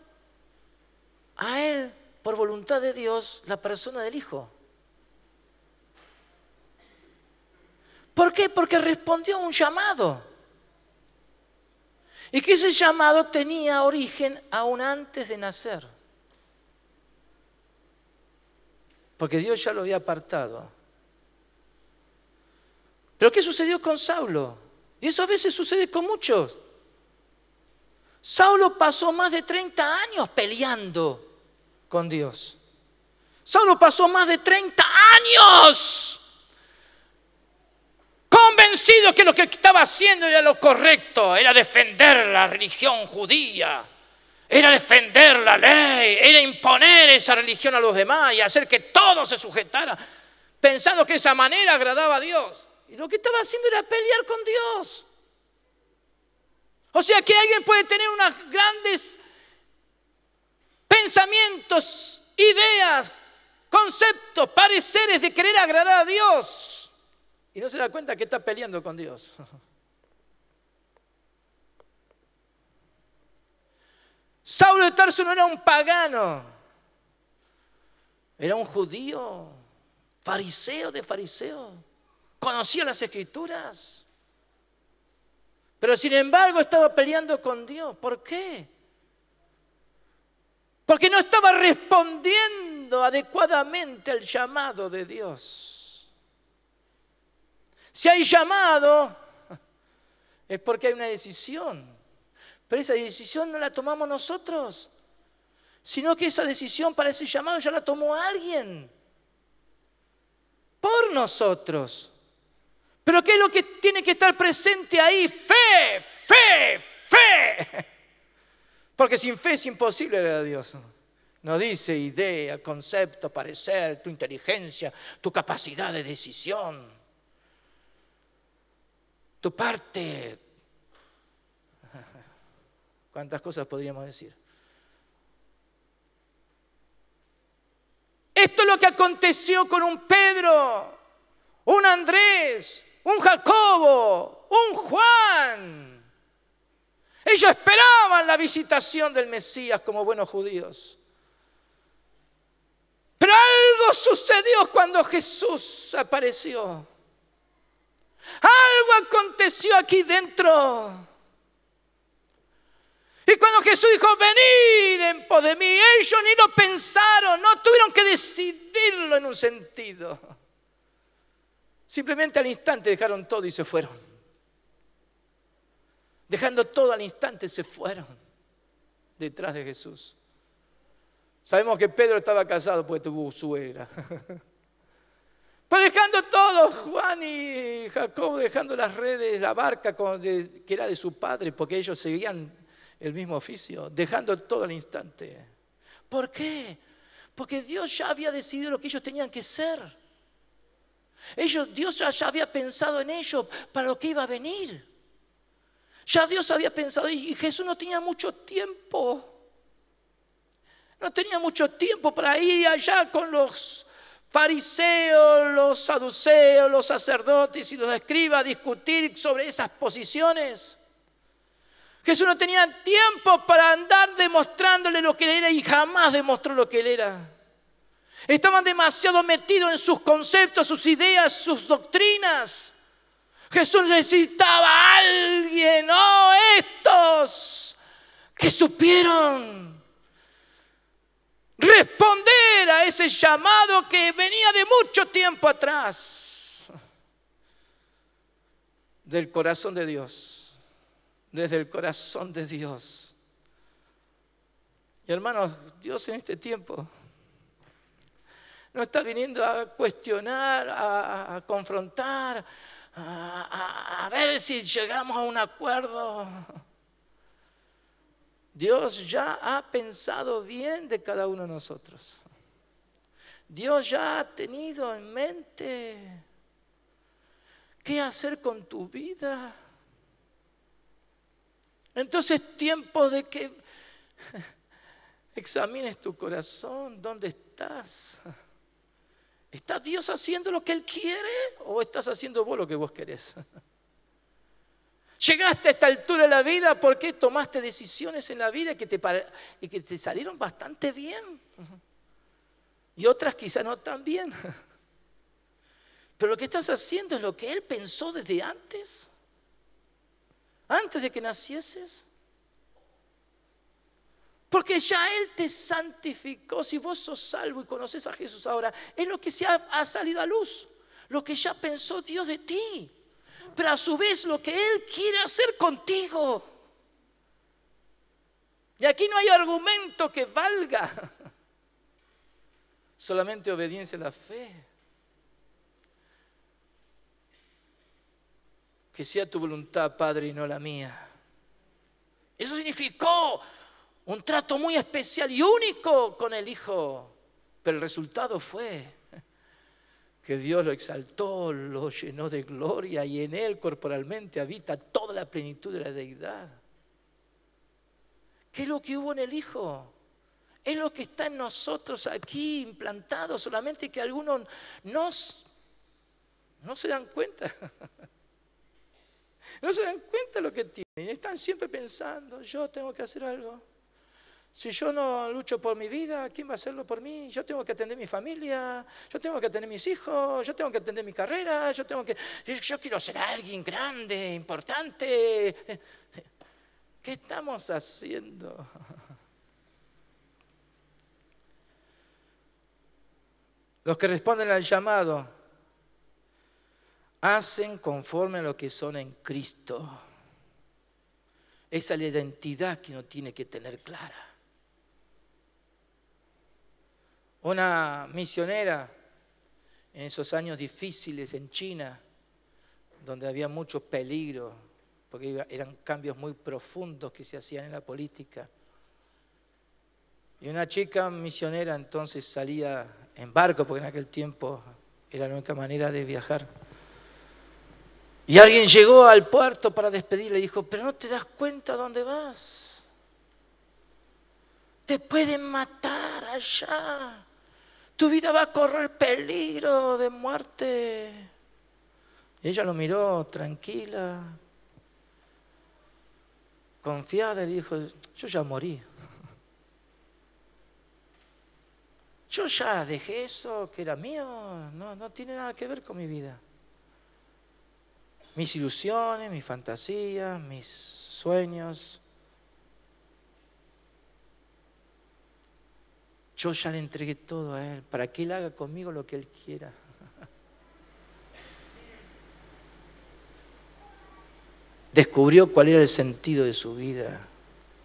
a él, por voluntad de Dios, la persona del Hijo. ¿Por qué? Porque respondió a un llamado. Y que ese llamado tenía origen aún antes de nacer. Porque Dios ya lo había apartado. ¿Pero qué sucedió con Saulo? Y eso a veces sucede con muchos. Saulo pasó más de 30 años peleando con Dios. Saulo pasó más de 30 años convencido que lo que estaba haciendo era lo correcto, era defender la religión judía, era defender la ley, era imponer esa religión a los demás y hacer que todo se sujetara, pensando que esa manera agradaba a Dios. Y lo que estaba haciendo era pelear con Dios. O sea que alguien puede tener unos grandes pensamientos, ideas, conceptos, pareceres de querer agradar a Dios y no se da cuenta que está peleando con Dios. Saulo de Tarso no era un pagano, era un judío, fariseo de fariseos, conocía las Escrituras. Pero sin embargo estaba peleando con Dios. ¿Por qué? Porque no estaba respondiendo adecuadamente al llamado de Dios. Si hay llamado, es porque hay una decisión. Pero esa decisión no la tomamos nosotros, sino que esa decisión para ese llamado ya la tomó alguien por nosotros. Pero ¿qué es lo que tiene que estar presente ahí? Fe, fe, fe. Porque sin fe es imposible agradar a Dios. No dice idea, concepto, parecer, tu inteligencia, tu capacidad de decisión, tu parte. ¿Cuántas cosas podríamos decir? Esto es lo que aconteció con un Pedro, un Andrés, un Jacobo, un Juan. Ellos esperaban la visitación del Mesías como buenos judíos. Pero algo sucedió cuando Jesús apareció. Algo aconteció aquí dentro. Y cuando Jesús dijo, venid en pos de mí, ellos ni lo pensaron, no tuvieron que decidirlo en un sentido. Simplemente al instante dejaron todo y se fueron. Dejando todo al instante se fueron detrás de Jesús. Sabemos que Pedro estaba casado porque tuvo suegra. Pues dejando todo, Juan y Jacob dejando las redes, la barca que era de su padre, porque ellos seguían el mismo oficio, dejando todo al instante. ¿Por qué? Porque Dios ya había decidido lo que ellos tenían que ser. Dios ya había pensado en ellos para lo que iba a venir. Ya Dios había pensado, y Jesús no tenía mucho tiempo. No tenía mucho tiempo para ir allá con los fariseos, los saduceos, los sacerdotes y los escribas a discutir sobre esas posiciones. Jesús no tenía tiempo para andar demostrándole lo que él era y jamás demostró lo que él era. Estaban demasiado metidos en sus conceptos, sus ideas, sus doctrinas. Jesús necesitaba a alguien, estos que supieron responder a ese llamado que venía de mucho tiempo atrás, del corazón de Dios, desde el corazón de Dios. Y hermanos, Dios en este tiempo No está viniendo a cuestionar, a confrontar, a ver si llegamos a un acuerdo. Dios ya ha pensado bien de cada uno de nosotros. Dios ya ha tenido en mente qué hacer con tu vida. Entonces es tiempo de que examines tu corazón. ¿Dónde estás? ¿Está Dios haciendo lo que Él quiere o estás haciendo vos lo que vos querés? Llegaste a esta altura de la vida porque tomaste decisiones en la vida y que te salieron bastante bien. Y otras quizá no tan bien. Pero lo que estás haciendo es lo que Él pensó desde antes. Antes de que nacieses. Porque ya Él te santificó. Si vos sos salvo y conoces a Jesús ahora, es lo que ha salido a luz. Lo que ya pensó Dios de ti. Pero a su vez lo que Él quiere hacer contigo. Y aquí no hay argumento que valga. Solamente obediencia a la fe. Que sea tu voluntad, Padre, y no la mía. Eso significó un trato muy especial y único con el Hijo. Pero el resultado fue que Dios lo exaltó, lo llenó de gloria y en Él corporalmente habita toda la plenitud de la deidad. ¿Qué es lo que hubo en el Hijo? Es lo que está en nosotros aquí implantado, solamente que algunos no se dan cuenta. No se dan cuenta de lo que tienen. Están siempre pensando, yo tengo que hacer algo. Si yo no lucho por mi vida, ¿quién va a hacerlo por mí? Yo tengo que atender mi familia, yo tengo que atender mis hijos, yo tengo que atender mi carrera, yo quiero ser alguien grande, importante. ¿Qué estamos haciendo? Los que responden al llamado hacen conforme a lo que son en Cristo. Esa es la identidad que uno tiene que tener clara. Una misionera en esos años difíciles en China, donde había mucho peligro, porque eran cambios muy profundos que se hacían en la política. Y una chica misionera entonces salía en barco, porque en aquel tiempo era la única manera de viajar. Y alguien llegó al puerto para despedirle y dijo, pero no te das cuenta dónde vas. Te pueden matar allá. Tu vida va a correr peligro de muerte. Y ella lo miró tranquila, confiada, y le dijo, yo ya morí. Yo ya dejé eso que era mío, no tiene nada que ver con mi vida. Mis ilusiones, mis fantasías, mis sueños. Yo ya le entregué todo a Él, para que Él haga conmigo lo que Él quiera. Descubrió cuál era el sentido de su vida.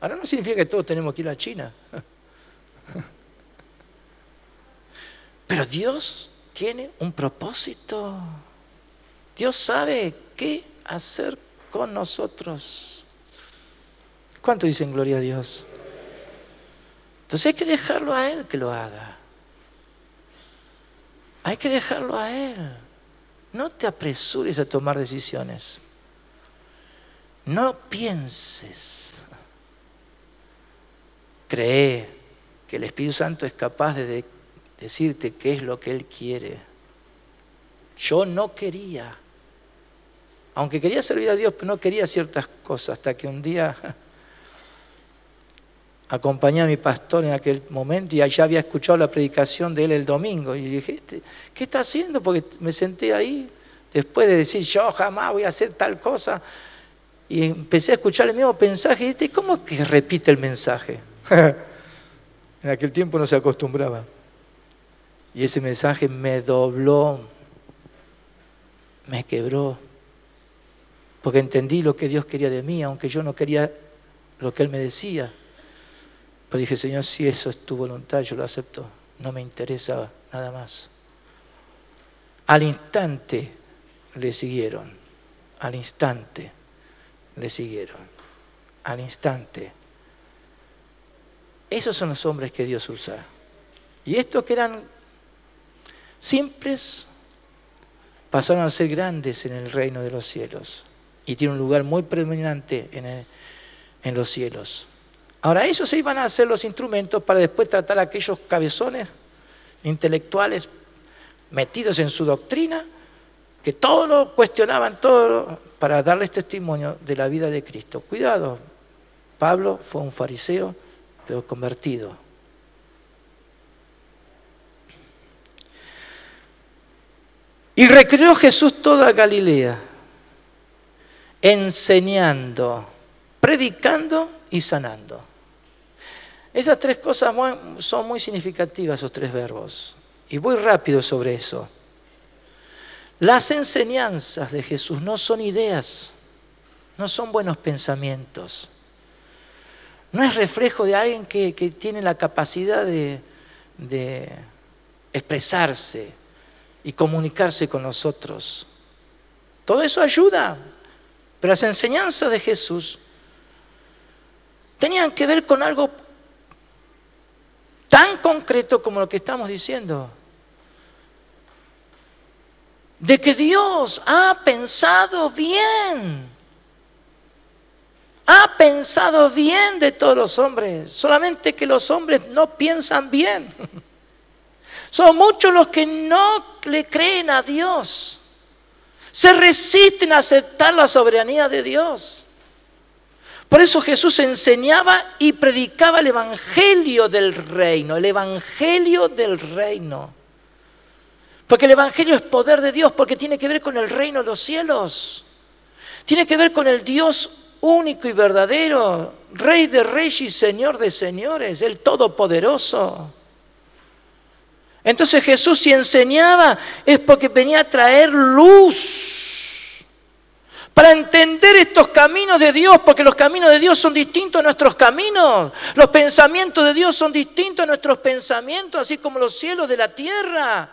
Ahora no significa que todos tenemos que ir a China. Pero Dios tiene un propósito. Dios sabe qué hacer con nosotros. ¿Cuánto dicen gloria a Dios? Entonces hay que dejarlo a Él que lo haga. Hay que dejarlo a Él. No te apresures a tomar decisiones. No pienses. Cree que el Espíritu Santo es capaz de decirte qué es lo que Él quiere. Yo no quería. Aunque quería servir a Dios, pero no quería ciertas cosas, hasta que un día acompañé a mi pastor en aquel momento y allá había escuchado la predicación de él el domingo. Y dije, ¿qué está haciendo? Porque me senté ahí, después de decir, yo jamás voy a hacer tal cosa. Y empecé a escuchar el mismo mensaje. Y dije, ¿cómo que repite el mensaje? En aquel tiempo no se acostumbraba. Y ese mensaje me dobló, me quebró. Porque entendí lo que Dios quería de mí, aunque yo no quería lo que Él me decía. Pero dije, Señor, si eso es tu voluntad, yo lo acepto. no me interesa nada más. Al instante le siguieron, al instante le siguieron, al instante. Esos son los hombres que Dios usa. Y estos que eran simples, pasaron a ser grandes en el reino de los cielos. Y tienen un lugar muy predominante en los cielos. Ahora ellos se iban a hacer los instrumentos para después tratar a aquellos cabezones intelectuales metidos en su doctrina, que todo lo cuestionaban, todo para darles testimonio de la vida de Cristo. Cuidado, Pablo fue un fariseo, pero convertido. Y recorrió Jesús toda Galilea, enseñando, predicando y sanando. Esas tres cosas son muy significativas, esos tres verbos. Y voy rápido sobre eso. Las enseñanzas de Jesús no son ideas, no son buenos pensamientos. No es reflejo de alguien que tiene la capacidad de expresarse y comunicarse con nosotros. Todo eso ayuda, pero las enseñanzas de Jesús tenían que ver con algo tan concreto como lo que estamos diciendo. De que Dios ha pensado bien. Ha pensado bien de todos los hombres. Solamente que los hombres no piensan bien. Son muchos los que no le creen a Dios. Se resisten a aceptar la soberanía de Dios. Por eso Jesús enseñaba y predicaba el evangelio del reino. El evangelio del reino. Porque el evangelio es poder de Dios, porque tiene que ver con el reino de los cielos. Tiene que ver con el Dios único y verdadero, Rey de reyes y Señor de señores, el Todopoderoso. Entonces Jesús, si enseñaba, es porque venía a traer luz para entender estos caminos de Dios, porque los caminos de Dios son distintos a nuestros caminos. Los pensamientos de Dios son distintos a nuestros pensamientos, así como los cielos de la tierra.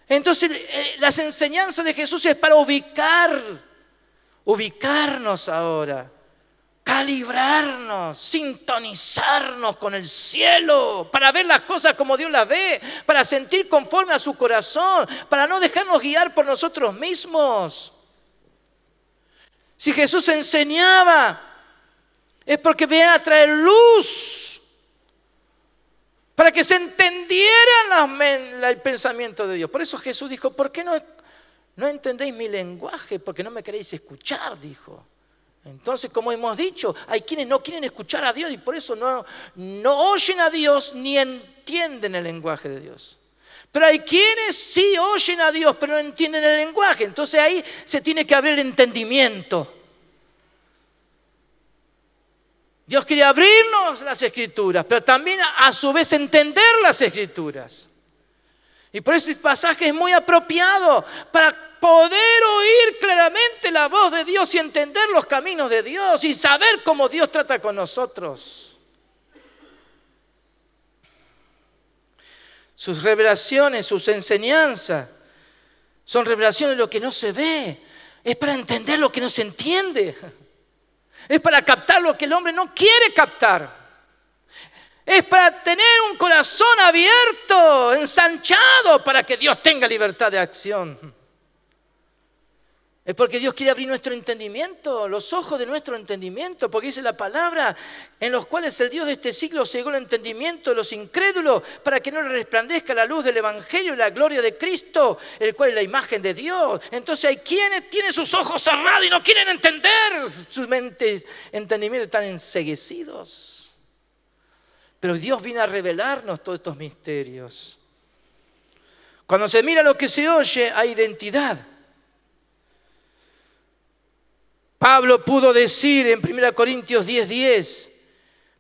Entonces, las enseñanzas de Jesús es para ubicarnos ahora, calibrarnos, sintonizarnos con el cielo, para ver las cosas como Dios las ve, para sentir conforme a su corazón, para no dejarnos guiar por nosotros mismos. Si Jesús enseñaba, es porque venía a traer luz, para que se entendiera el pensamiento de Dios. Por eso Jesús dijo, ¿por qué no entendéis mi lenguaje? Porque no me queréis escuchar, dijo. Entonces, como hemos dicho, hay quienes no quieren escuchar a Dios y por eso no oyen a Dios ni entienden el lenguaje de Dios. Pero hay quienes sí oyen a Dios, pero no entienden el lenguaje. Entonces ahí se tiene que abrir el entendimiento. Dios quiere abrirnos las Escrituras, pero también a su vez entender las Escrituras. Y por eso este pasaje es muy apropiado para poder oír claramente la voz de Dios y entender los caminos de Dios y saber cómo Dios trata con nosotros. Sus revelaciones, sus enseñanzas, son revelaciones de lo que no se ve. Es para entender lo que no se entiende. Es para captar lo que el hombre no quiere captar. Es para tener un corazón abierto, ensanchado, para que Dios tenga libertad de acción. Es porque Dios quiere abrir nuestro entendimiento, los ojos de nuestro entendimiento, porque dice la palabra, en los cuales el Dios de este siglo cegó el entendimiento de los incrédulos, para que no les resplandezca la luz del Evangelio y la gloria de Cristo, el cual es la imagen de Dios. Entonces hay quienes tienen sus ojos cerrados y no quieren entender, sus mentes, entendimientos están enceguecidos. Pero Dios viene a revelarnos todos estos misterios. Cuando se mira lo que se oye, hay identidad. Pablo pudo decir en 1 Corintios 10:10,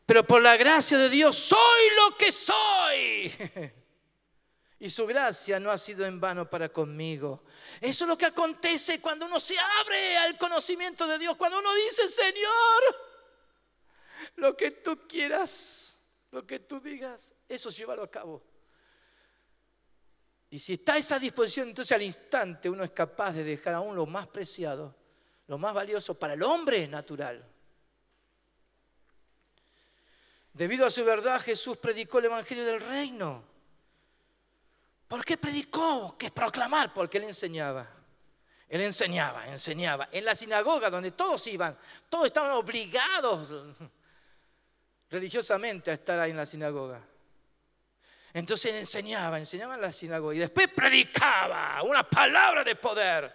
pero por la gracia de Dios soy lo que soy. Y su gracia no ha sido en vano para conmigo. Eso es lo que acontece cuando uno se abre al conocimiento de Dios. Cuando uno dice, Señor, lo que tú quieras, lo que tú digas, eso llévalo a cabo. Y si está a esa disposición, entonces al instante uno es capaz de dejar aún lo más preciado, lo más valioso para el hombre natural. Debido a su verdad, Jesús predicó el Evangelio del Reino. ¿Por qué predicó? ¿Qué es proclamar? Porque Él enseñaba. Él enseñaba. En la sinagoga donde todos iban, todos estaban obligados religiosamente a estar ahí en la sinagoga. Entonces enseñaba en la sinagoga y después predicaba una palabra de poder.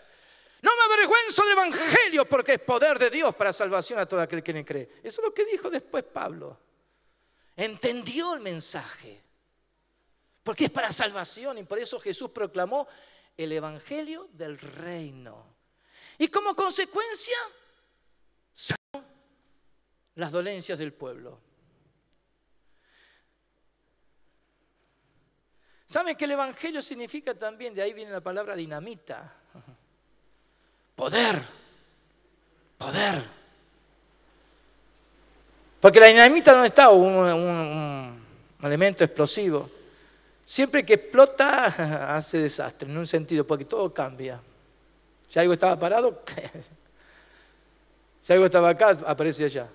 No me avergüenzo del Evangelio porque es poder de Dios para salvación a todo aquel que le cree. Eso es lo que dijo después Pablo. Entendió el mensaje. Porque es para salvación y por eso Jesús proclamó el Evangelio del Reino. Y como consecuencia, sanó las dolencias del pueblo. ¿Saben que el Evangelio significa también, de ahí viene la palabra dinamita? Poder. Porque la dinamita, ¿dónde está? Un elemento explosivo. Siempre que explota, hace desastre, en un sentido, porque todo cambia. Si algo estaba parado, si algo estaba acá, aparece allá.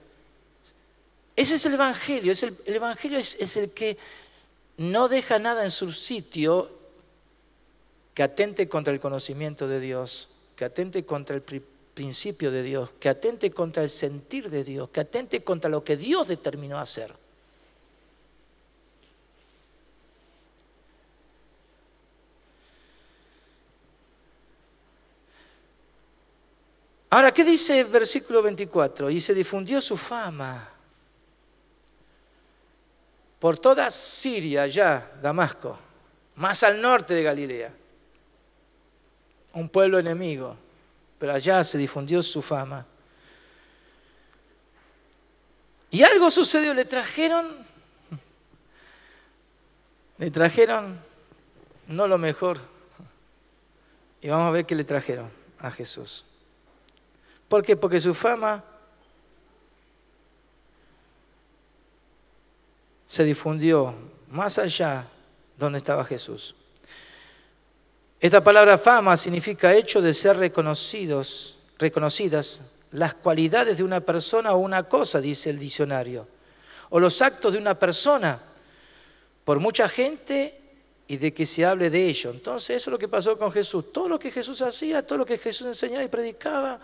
Ese es el Evangelio. El Evangelio es el que no deja nada en su sitio que atente contra el conocimiento de Dios, que atente contra el principio de Dios, que atente contra el sentir de Dios, que atente contra lo que Dios determinó hacer. Ahora, ¿qué dice el versículo 24? Y se difundió su fama por toda Siria, allá, Damasco, más al norte de Galilea. Un pueblo enemigo, pero allá se difundió su fama. Y algo sucedió, le trajeron no lo mejor. Y vamos a ver qué le trajeron a Jesús. ¿Por qué? Porque su fama se difundió más allá donde estaba Jesús. Esta palabra fama significa hecho de ser reconocidas las cualidades de una persona o una cosa, dice el diccionario, o los actos de una persona por mucha gente y de que se hable de ello. Entonces eso es lo que pasó con Jesús. Todo lo que Jesús hacía, todo lo que Jesús enseñaba y predicaba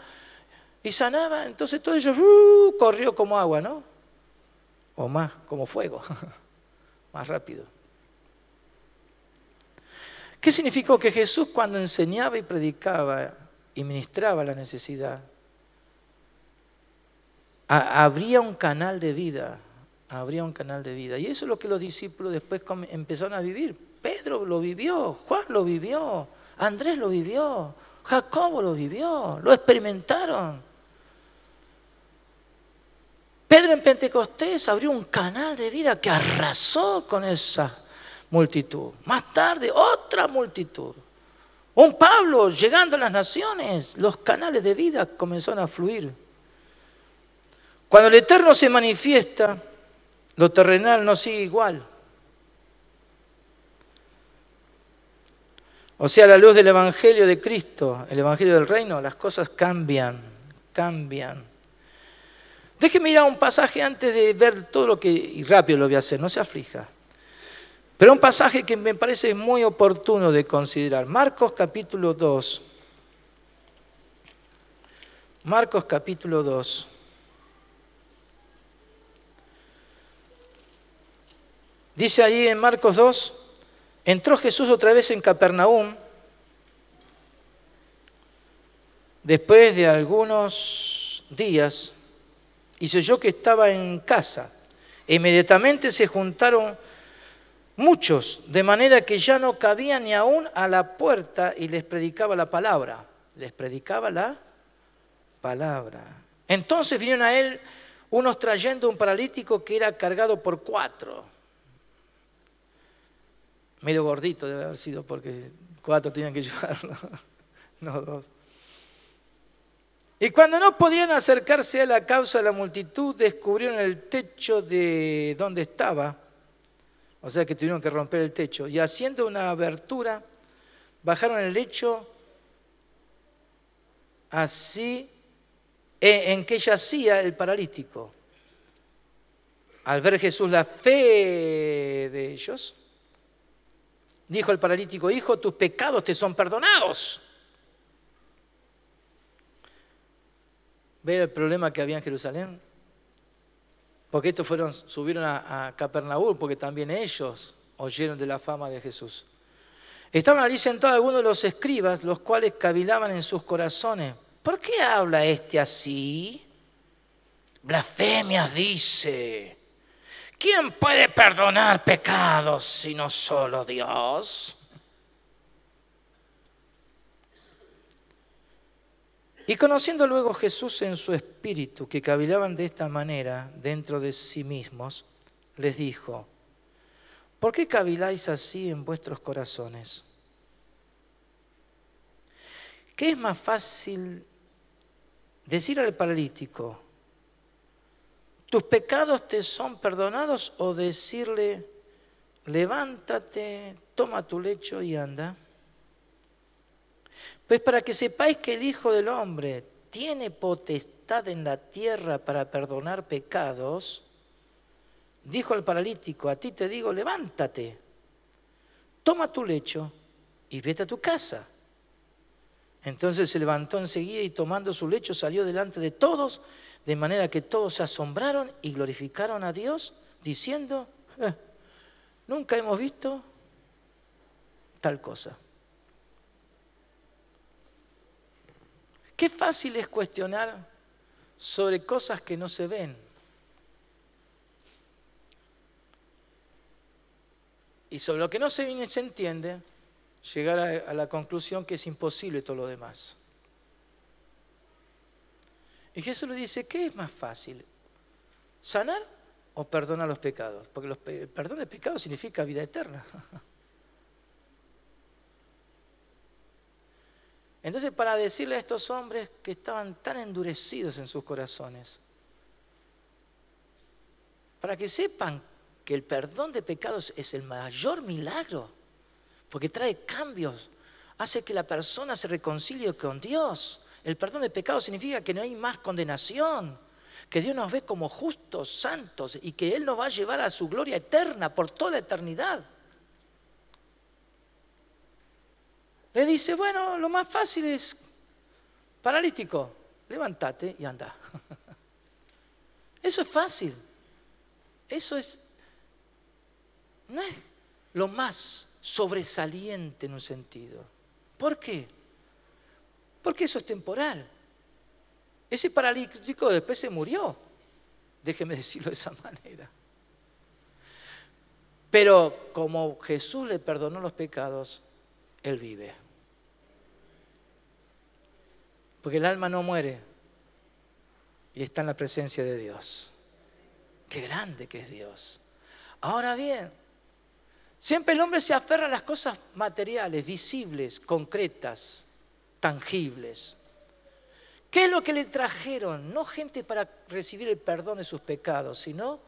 y sanaba, entonces todo ello corrió como agua, ¿no? O más, como fuego, más rápido. ¿Qué significó? Que Jesús cuando enseñaba y predicaba y ministraba la necesidad, habría un canal de vida, Y eso es lo que los discípulos después empezaron a vivir. Pedro lo vivió, Juan lo vivió, Andrés lo vivió, Jacobo lo vivió, lo experimentaron. Pedro en Pentecostés abrió un canal de vida que arrasó con esa multitud. Más tarde, otra multitud. Un Pablo llegando a las naciones, los canales de vida comenzaron a fluir. Cuando el Eterno se manifiesta, lo terrenal no sigue igual. O sea, a la luz del Evangelio de Cristo, el Evangelio del Reino, las cosas cambian. Déjeme ir a un pasaje antes de ver todo lo que, y rápido lo voy a hacer, no se aflija. Pero un pasaje que me parece muy oportuno de considerar. Marcos capítulo 2. Marcos capítulo 2. Dice allí en Marcos 2, entró Jesús otra vez en Capernaum, después de algunos días, y se oyó que estaba en casa. E inmediatamente se juntaron muchos, de manera que ya no cabía ni aún a la puerta y les predicaba la palabra. Entonces vinieron a él unos trayendo un paralítico que era cargado por 4. Medio gordito debe haber sido porque 4 tenían que llevarlo, no 2. Y cuando no podían acercarse a la causa de la multitud, descubrieron el techo de donde estaba, o sea que tuvieron que romper el techo, y haciendo una abertura, bajaron el lecho así en que yacía el paralítico. Al ver Jesús la fe de ellos, dijo el paralítico: hijo, tus pecados te son perdonados. ¿Ve el problema que había en Jerusalén? Porque estos subieron a Capernaum, porque también ellos oyeron de la fama de Jesús. Estaban allí sentados algunos de los escribas, los cuales cavilaban en sus corazones: ¿por qué habla este así? Blasfemias dice. ¿Quién puede perdonar pecados sino solo Dios? Y conociendo luego Jesús en su espíritu, que cavilaban de esta manera dentro de sí mismos, les dijo: ¿por qué caviláis así en vuestros corazones? ¿Qué es más fácil decir al paralítico: tus pecados te son perdonados, o decirle: levántate, toma tu lecho y anda? Pues para que sepáis que el Hijo del Hombre tiene potestad en la tierra para perdonar pecados, dijo al paralítico: a ti te digo, levántate, toma tu lecho y vete a tu casa. Entonces se levantó enseguida y tomando su lecho salió delante de todos, de manera que todos se asombraron y glorificaron a Dios, diciendo: nunca hemos visto tal cosa. Qué fácil es cuestionar sobre cosas que no se ven. Y sobre lo que no se ve ni se entiende, llegar a la conclusión que es imposible todo lo demás. Y Jesús le dice: ¿qué es más fácil? ¿Sanar o perdonar los pecados? Porque el perdón de pecados significa vida eterna. Entonces, para decirle a estos hombres que estaban tan endurecidos en sus corazones, para que sepan que el perdón de pecados es el mayor milagro, porque trae cambios, hace que la persona se reconcilie con Dios. El perdón de pecados significa que no hay más condenación, que Dios nos ve como justos, santos, y que Él nos va a llevar a su gloria eterna por toda la eternidad. Le dice: bueno, lo más fácil es: paralítico, levántate y anda. Eso es fácil. Eso no es lo más sobresaliente en un sentido. ¿Por qué? Porque eso es temporal. Ese paralítico después se murió. Déjeme decirlo de esa manera. Pero como Jesús le perdonó los pecados, Él vive. Porque el alma no muere y está en la presencia de Dios. Qué grande que es Dios. Ahora bien, siempre el hombre se aferra a las cosas materiales, visibles, concretas, tangibles. ¿Qué es lo que le trajeron? No gente para recibir el perdón de sus pecados, sino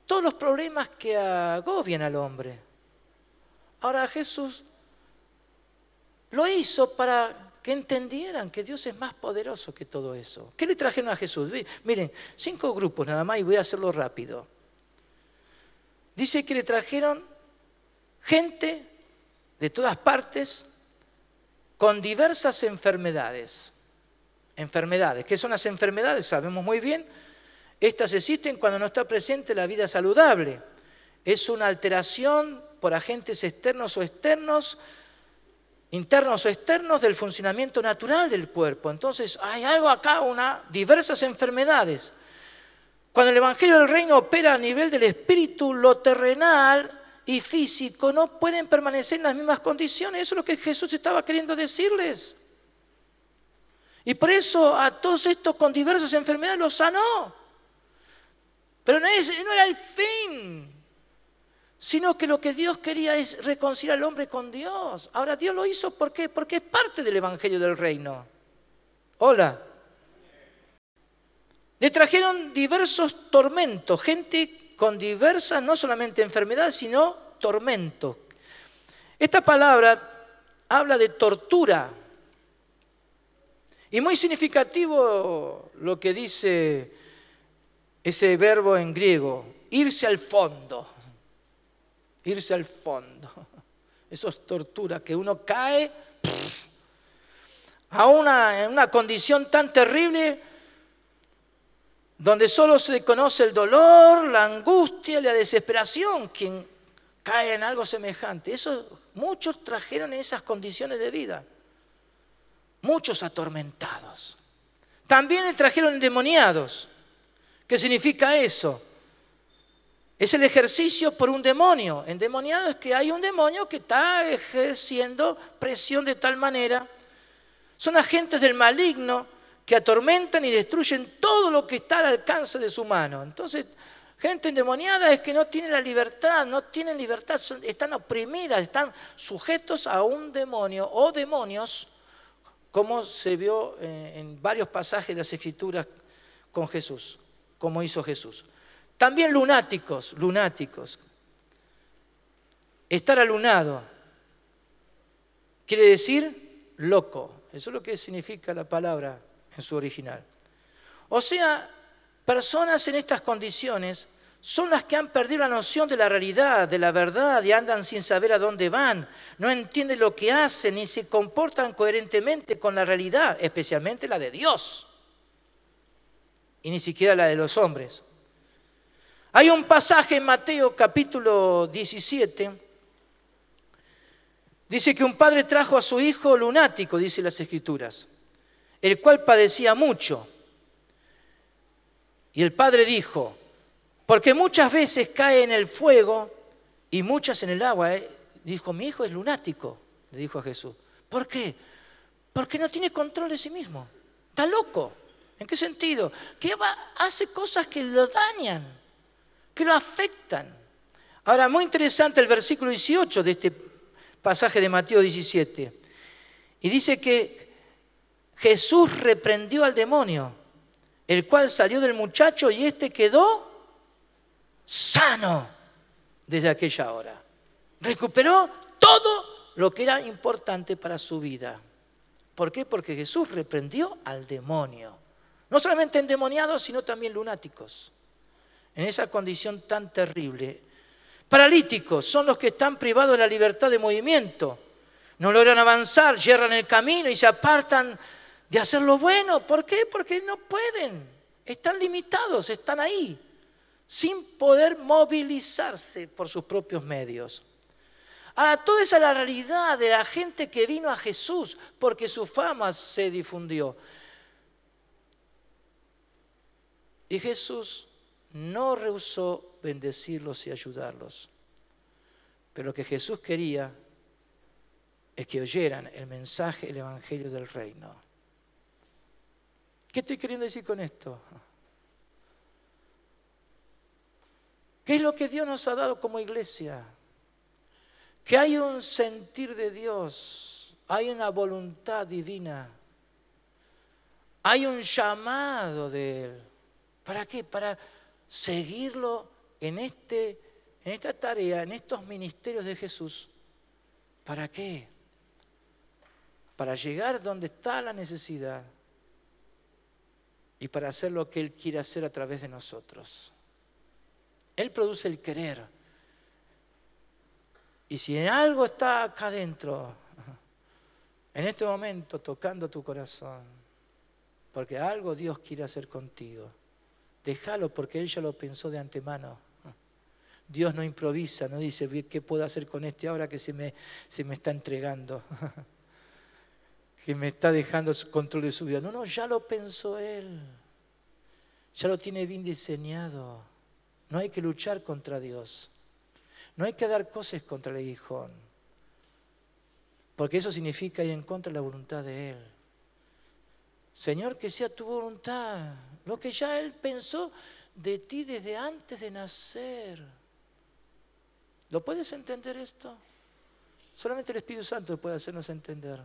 todos los problemas que agobian al hombre. Ahora Jesús lo hizo para que entendieran que Dios es más poderoso que todo eso. ¿Qué le trajeron a Jesús? Miren, 5 grupos nada más y voy a hacerlo rápido. Dice que le trajeron gente de todas partes con diversas enfermedades. Enfermedades. ¿Qué son las enfermedades? Sabemos muy bien. Estas existen cuando no está presente la vida saludable. Es una alteración por agentes externos o externos, internos o externos, del funcionamiento natural del cuerpo. Entonces hay algo acá, diversas enfermedades. Cuando el Evangelio del Reino opera a nivel del espíritu, lo terrenal y físico no pueden permanecer en las mismas condiciones. Eso es lo que Jesús estaba queriendo decirles. Y por eso a todos estos con diversas enfermedades los sanó. Pero no era el fin, sino que lo que Dios quería es reconciliar al hombre con Dios. Ahora, Dios lo hizo, ¿por qué? Porque es parte del Evangelio del Reino. Hola. Le trajeron diversos tormentos, gente con diversas, no solamente enfermedades, sino tormentos. Esta palabra habla de tortura. Y muy significativo lo que dice ese verbo en griego, irse al fondo. Irse al fondo. Eso es tortura, que uno cae en una condición tan terrible donde solo se conoce el dolor, la angustia, la desesperación, quien cae en algo semejante. Muchos trajeron esas condiciones de vida, muchos atormentados. También le trajeron endemoniados. ¿Qué significa eso? Es el ejercicio por un demonio. Endemoniado es que hay un demonio que está ejerciendo presión de tal manera. Son agentes del maligno que atormentan y destruyen todo lo que está al alcance de su mano. Entonces, gente endemoniada es que no tiene la libertad, no tienen libertad, están oprimidas, están sujetos a un demonio o demonios, como se vio en varios pasajes de las Escrituras con Jesús, como hizo Jesús. También lunáticos. Estar alunado quiere decir loco. Eso es lo que significa la palabra en su original. O sea, personas en estas condiciones son las que han perdido la noción de la realidad, de la verdad, y andan sin saber a dónde van. No entienden lo que hacen ni se comportan coherentemente con la realidad, especialmente la de Dios, y ni siquiera la de los hombres. Hay un pasaje en Mateo capítulo 17, dice que un padre trajo a su hijo lunático, dice las Escrituras, el cual padecía mucho. Y el padre dijo, porque muchas veces cae en el fuego y muchas en el agua. Dijo, mi hijo es lunático, le dijo a Jesús. ¿Por qué? Porque no tiene control de sí mismo. Está loco. ¿En qué sentido? Que hace cosas que lo dañan, que lo afectan. Ahora, muy interesante el versículo 18 de este pasaje de Mateo 17. Y dice que Jesús reprendió al demonio, el cual salió del muchacho y éste quedó sano desde aquella hora. Recuperó todo lo que era importante para su vida. ¿Por qué? Porque Jesús reprendió al demonio. No solamente endemoniados, sino también lunáticos. En esa condición tan terrible. Paralíticos son los que están privados de la libertad de movimiento. No logran avanzar, yerran el camino y se apartan de hacer lo bueno. ¿Por qué? Porque no pueden. Están limitados, están ahí, sin poder movilizarse por sus propios medios. Ahora, toda esa es la realidad de la gente que vino a Jesús porque su fama se difundió. Y Jesús no rehusó bendecirlos y ayudarlos. Pero lo que Jesús quería es que oyeran el mensaje, el evangelio del reino. ¿Qué estoy queriendo decir con esto? ¿Qué es lo que Dios nos ha dado como iglesia? Que hay un sentir de Dios, hay una voluntad divina, hay un llamado de Él. ¿Para qué? Para seguirlo en esta tarea, en estos ministerios de Jesús. ¿Para qué? Para llegar donde está la necesidad y para hacer lo que Él quiere hacer a través de nosotros. Él produce el querer. Y si algo está acá adentro, en este momento tocando tu corazón, porque algo Dios quiere hacer contigo, déjalo porque Él ya lo pensó de antemano. Dios no improvisa, no dice, ¿qué puedo hacer con este ahora que se me está entregando? Que me está dejando control de su vida. No, ya lo pensó Él. Ya lo tiene bien diseñado. No hay que luchar contra Dios. No hay que dar cosas contra el aguijón. Porque eso significa ir en contra de la voluntad de Él. Señor, que sea tu voluntad. Lo que ya Él pensó de ti desde antes de nacer. ¿Lo puedes entender esto? Solamente el Espíritu Santo puede hacernos entender.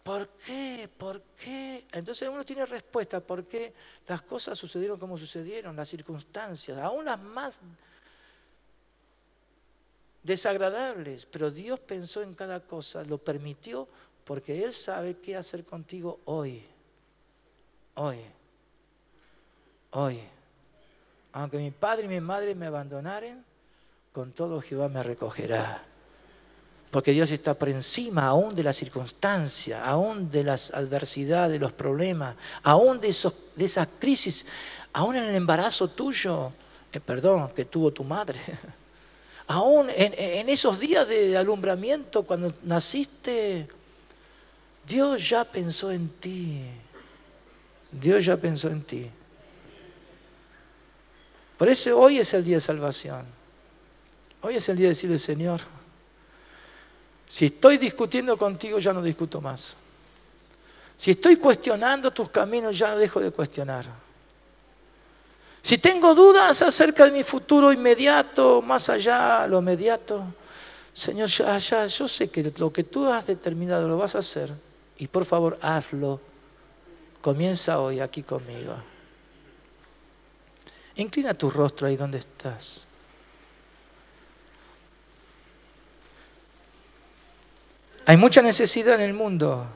¿Por qué? ¿Por qué? Entonces uno tiene respuesta. ¿Por qué las cosas sucedieron como sucedieron? Las circunstancias, aún las más desagradables, pero Dios pensó en cada cosa, lo permitió porque Él sabe qué hacer contigo hoy. Hoy. Hoy. Aunque mi padre y mi madre me abandonaren, con todo Jehová me recogerá. Porque Dios está por encima aún de las circunstancias, aún de las adversidades, de los problemas, aún de esas crisis, aún en el embarazo tuyo, que tuvo tu madre. Aún en esos días de alumbramiento, cuando naciste, Dios ya pensó en ti. Dios ya pensó en ti. Por eso hoy es el día de salvación. Hoy es el día de decirle, Señor, si estoy discutiendo contigo, ya no discuto más. Si estoy cuestionando tus caminos, ya no dejo de cuestionar. Si tengo dudas acerca de mi futuro inmediato, más allá, lo inmediato, Señor, yo sé que lo que tú has determinado lo vas a hacer. Y por favor, hazlo. Comienza hoy aquí conmigo. Inclina tu rostro ahí donde estás. Hay mucha necesidad en el mundo,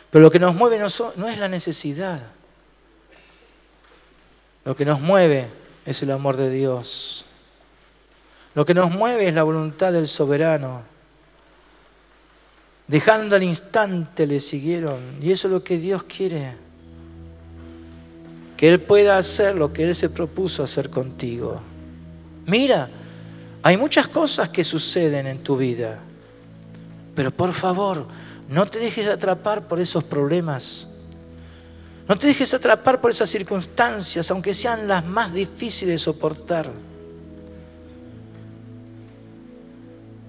pero lo que nos mueve no es la necesidad. Lo que nos mueve es el amor de Dios. Lo que nos mueve es la voluntad del soberano. Dejando al instante le siguieron. Y eso es lo que Dios quiere. Que Él pueda hacer lo que Él se propuso hacer contigo. Mira, hay muchas cosas que suceden en tu vida. Pero por favor, no te dejes atrapar por esos problemas. No te dejes atrapar por esas circunstancias, aunque sean las más difíciles de soportar.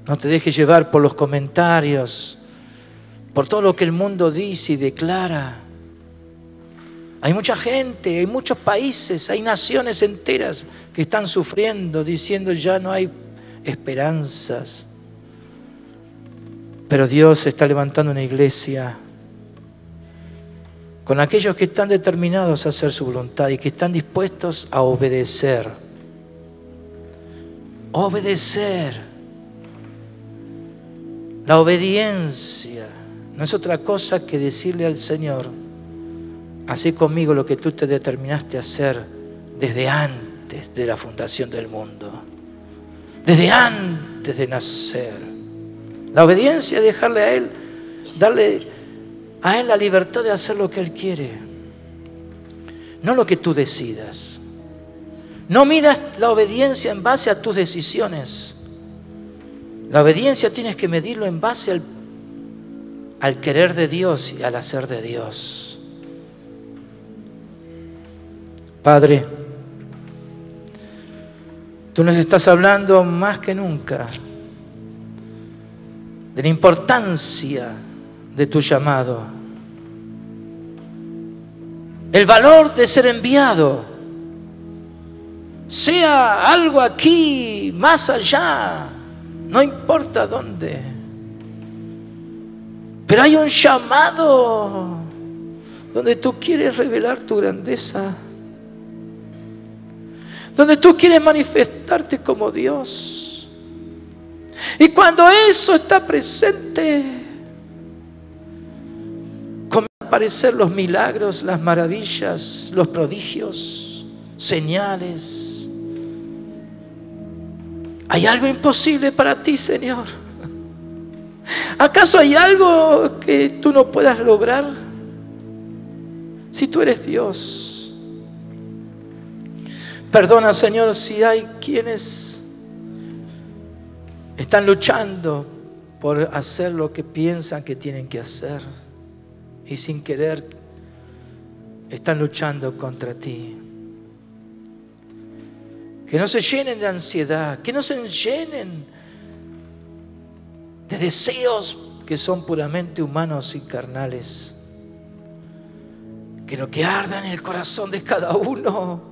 No te dejes llevar por los comentarios, por todo lo que el mundo dice y declara. Hay mucha gente, hay muchos países, hay naciones enteras que están sufriendo, diciendo ya no hay esperanzas. Pero Dios está levantando una iglesia con aquellos que están determinados a hacer su voluntad y que están dispuestos a obedecer. Obedecer. La obediencia no es otra cosa que decirle al Señor, haz conmigo lo que tú te determinaste a hacer desde antes de la fundación del mundo, desde antes de nacer. La obediencia es dejarle a Él, darle a Él la libertad de hacer lo que Él quiere, no lo que tú decidas. No midas la obediencia en base a tus decisiones. La obediencia tienes que medirlo en base al querer de Dios y al hacer de Dios. Padre, tú nos estás hablando más que nunca de la importancia de tu llamado, el valor de ser enviado, sea algo aquí, más allá, no importa dónde, pero hay un llamado donde tú quieres revelar tu grandeza, donde tú quieres manifestarte como Dios. Y cuando eso está presente, comienzan a aparecer los milagros, las maravillas, los prodigios, señales. ¿Hay algo imposible para ti, Señor? ¿Acaso hay algo que tú no puedas lograr? Si tú eres Dios. Perdona, Señor, si hay quienes están luchando por hacer lo que piensan que tienen que hacer y sin querer están luchando contra ti. Que no se llenen de ansiedad, que no se llenen de deseos que son puramente humanos y carnales. Que lo que arda en el corazón de cada uno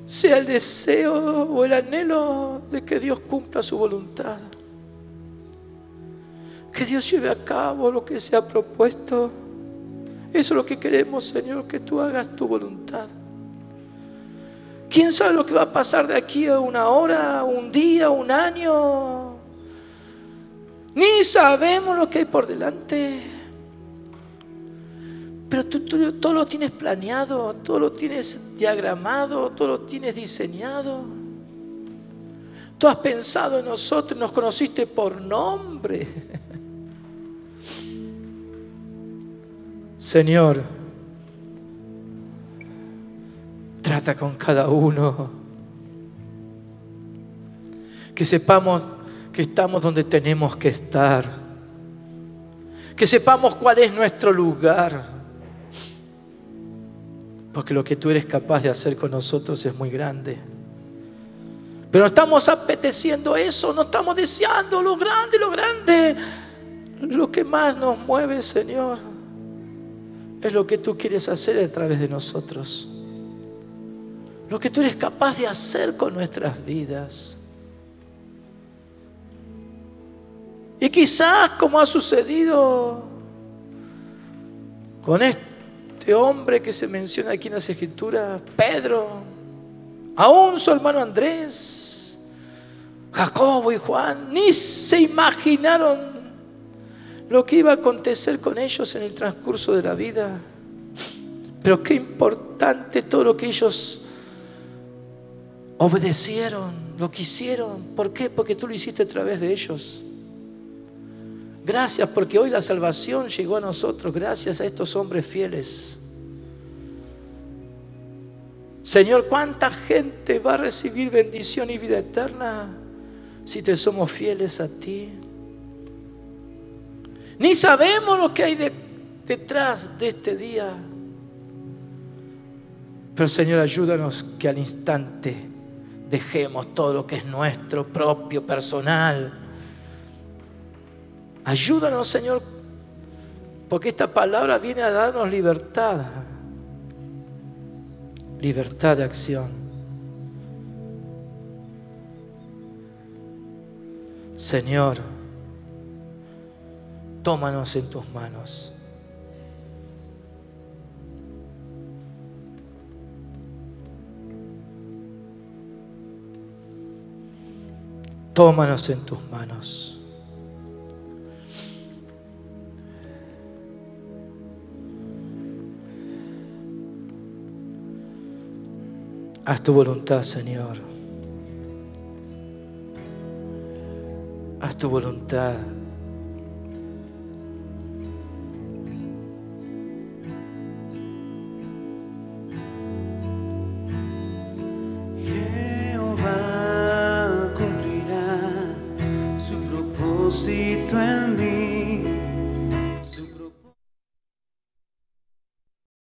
sea el deseo o el anhelo de que Dios cumpla su voluntad. Que Dios lleve a cabo lo que se ha propuesto. Eso es lo que queremos, Señor, que tú hagas tu voluntad. ¿Quién sabe lo que va a pasar de aquí a una hora, un día, un año? Ni sabemos lo que hay por delante. Pero tú todo lo tienes planeado, todo lo tienes diagramado, todo lo tienes diseñado. Tú has pensado en nosotros, nos conociste por nombre. Señor, trata con cada uno. Que sepamos que estamos donde tenemos que estar. Que sepamos cuál es nuestro lugar. Porque lo que tú eres capaz de hacer con nosotros es muy grande. Pero no estamos apeteciendo eso, no estamos deseando lo grande, lo grande. Lo que más nos mueve, Señor, es lo que tú quieres hacer a través de nosotros. Lo que tú eres capaz de hacer con nuestras vidas. Y quizás, como ha sucedido con este hombre que se menciona aquí en las Escrituras, Pedro, aún su hermano Andrés, Jacobo y Juan, ni se imaginaron lo que iba a acontecer con ellos en el transcurso de la vida. Pero qué importante todo lo que ellos obedecieron, lo que hicieron. ¿Por qué? Porque tú lo hiciste a través de ellos. Gracias porque hoy la salvación llegó a nosotros gracias a estos hombres fieles. Señor, ¿cuánta gente va a recibir bendición y vida eterna si te somos fieles a ti? Ni sabemos lo que hay detrás de este día. Pero Señor, ayúdanos que al instante dejemos todo lo que es nuestro propio, personal. Ayúdanos, Señor, porque esta palabra viene a darnos libertad. Libertad de acción. Señor, tómanos en tus manos. Tómanos en tus manos. Haz tu voluntad, Señor. Haz tu voluntad. Jehová cumplirá su propósito en mí.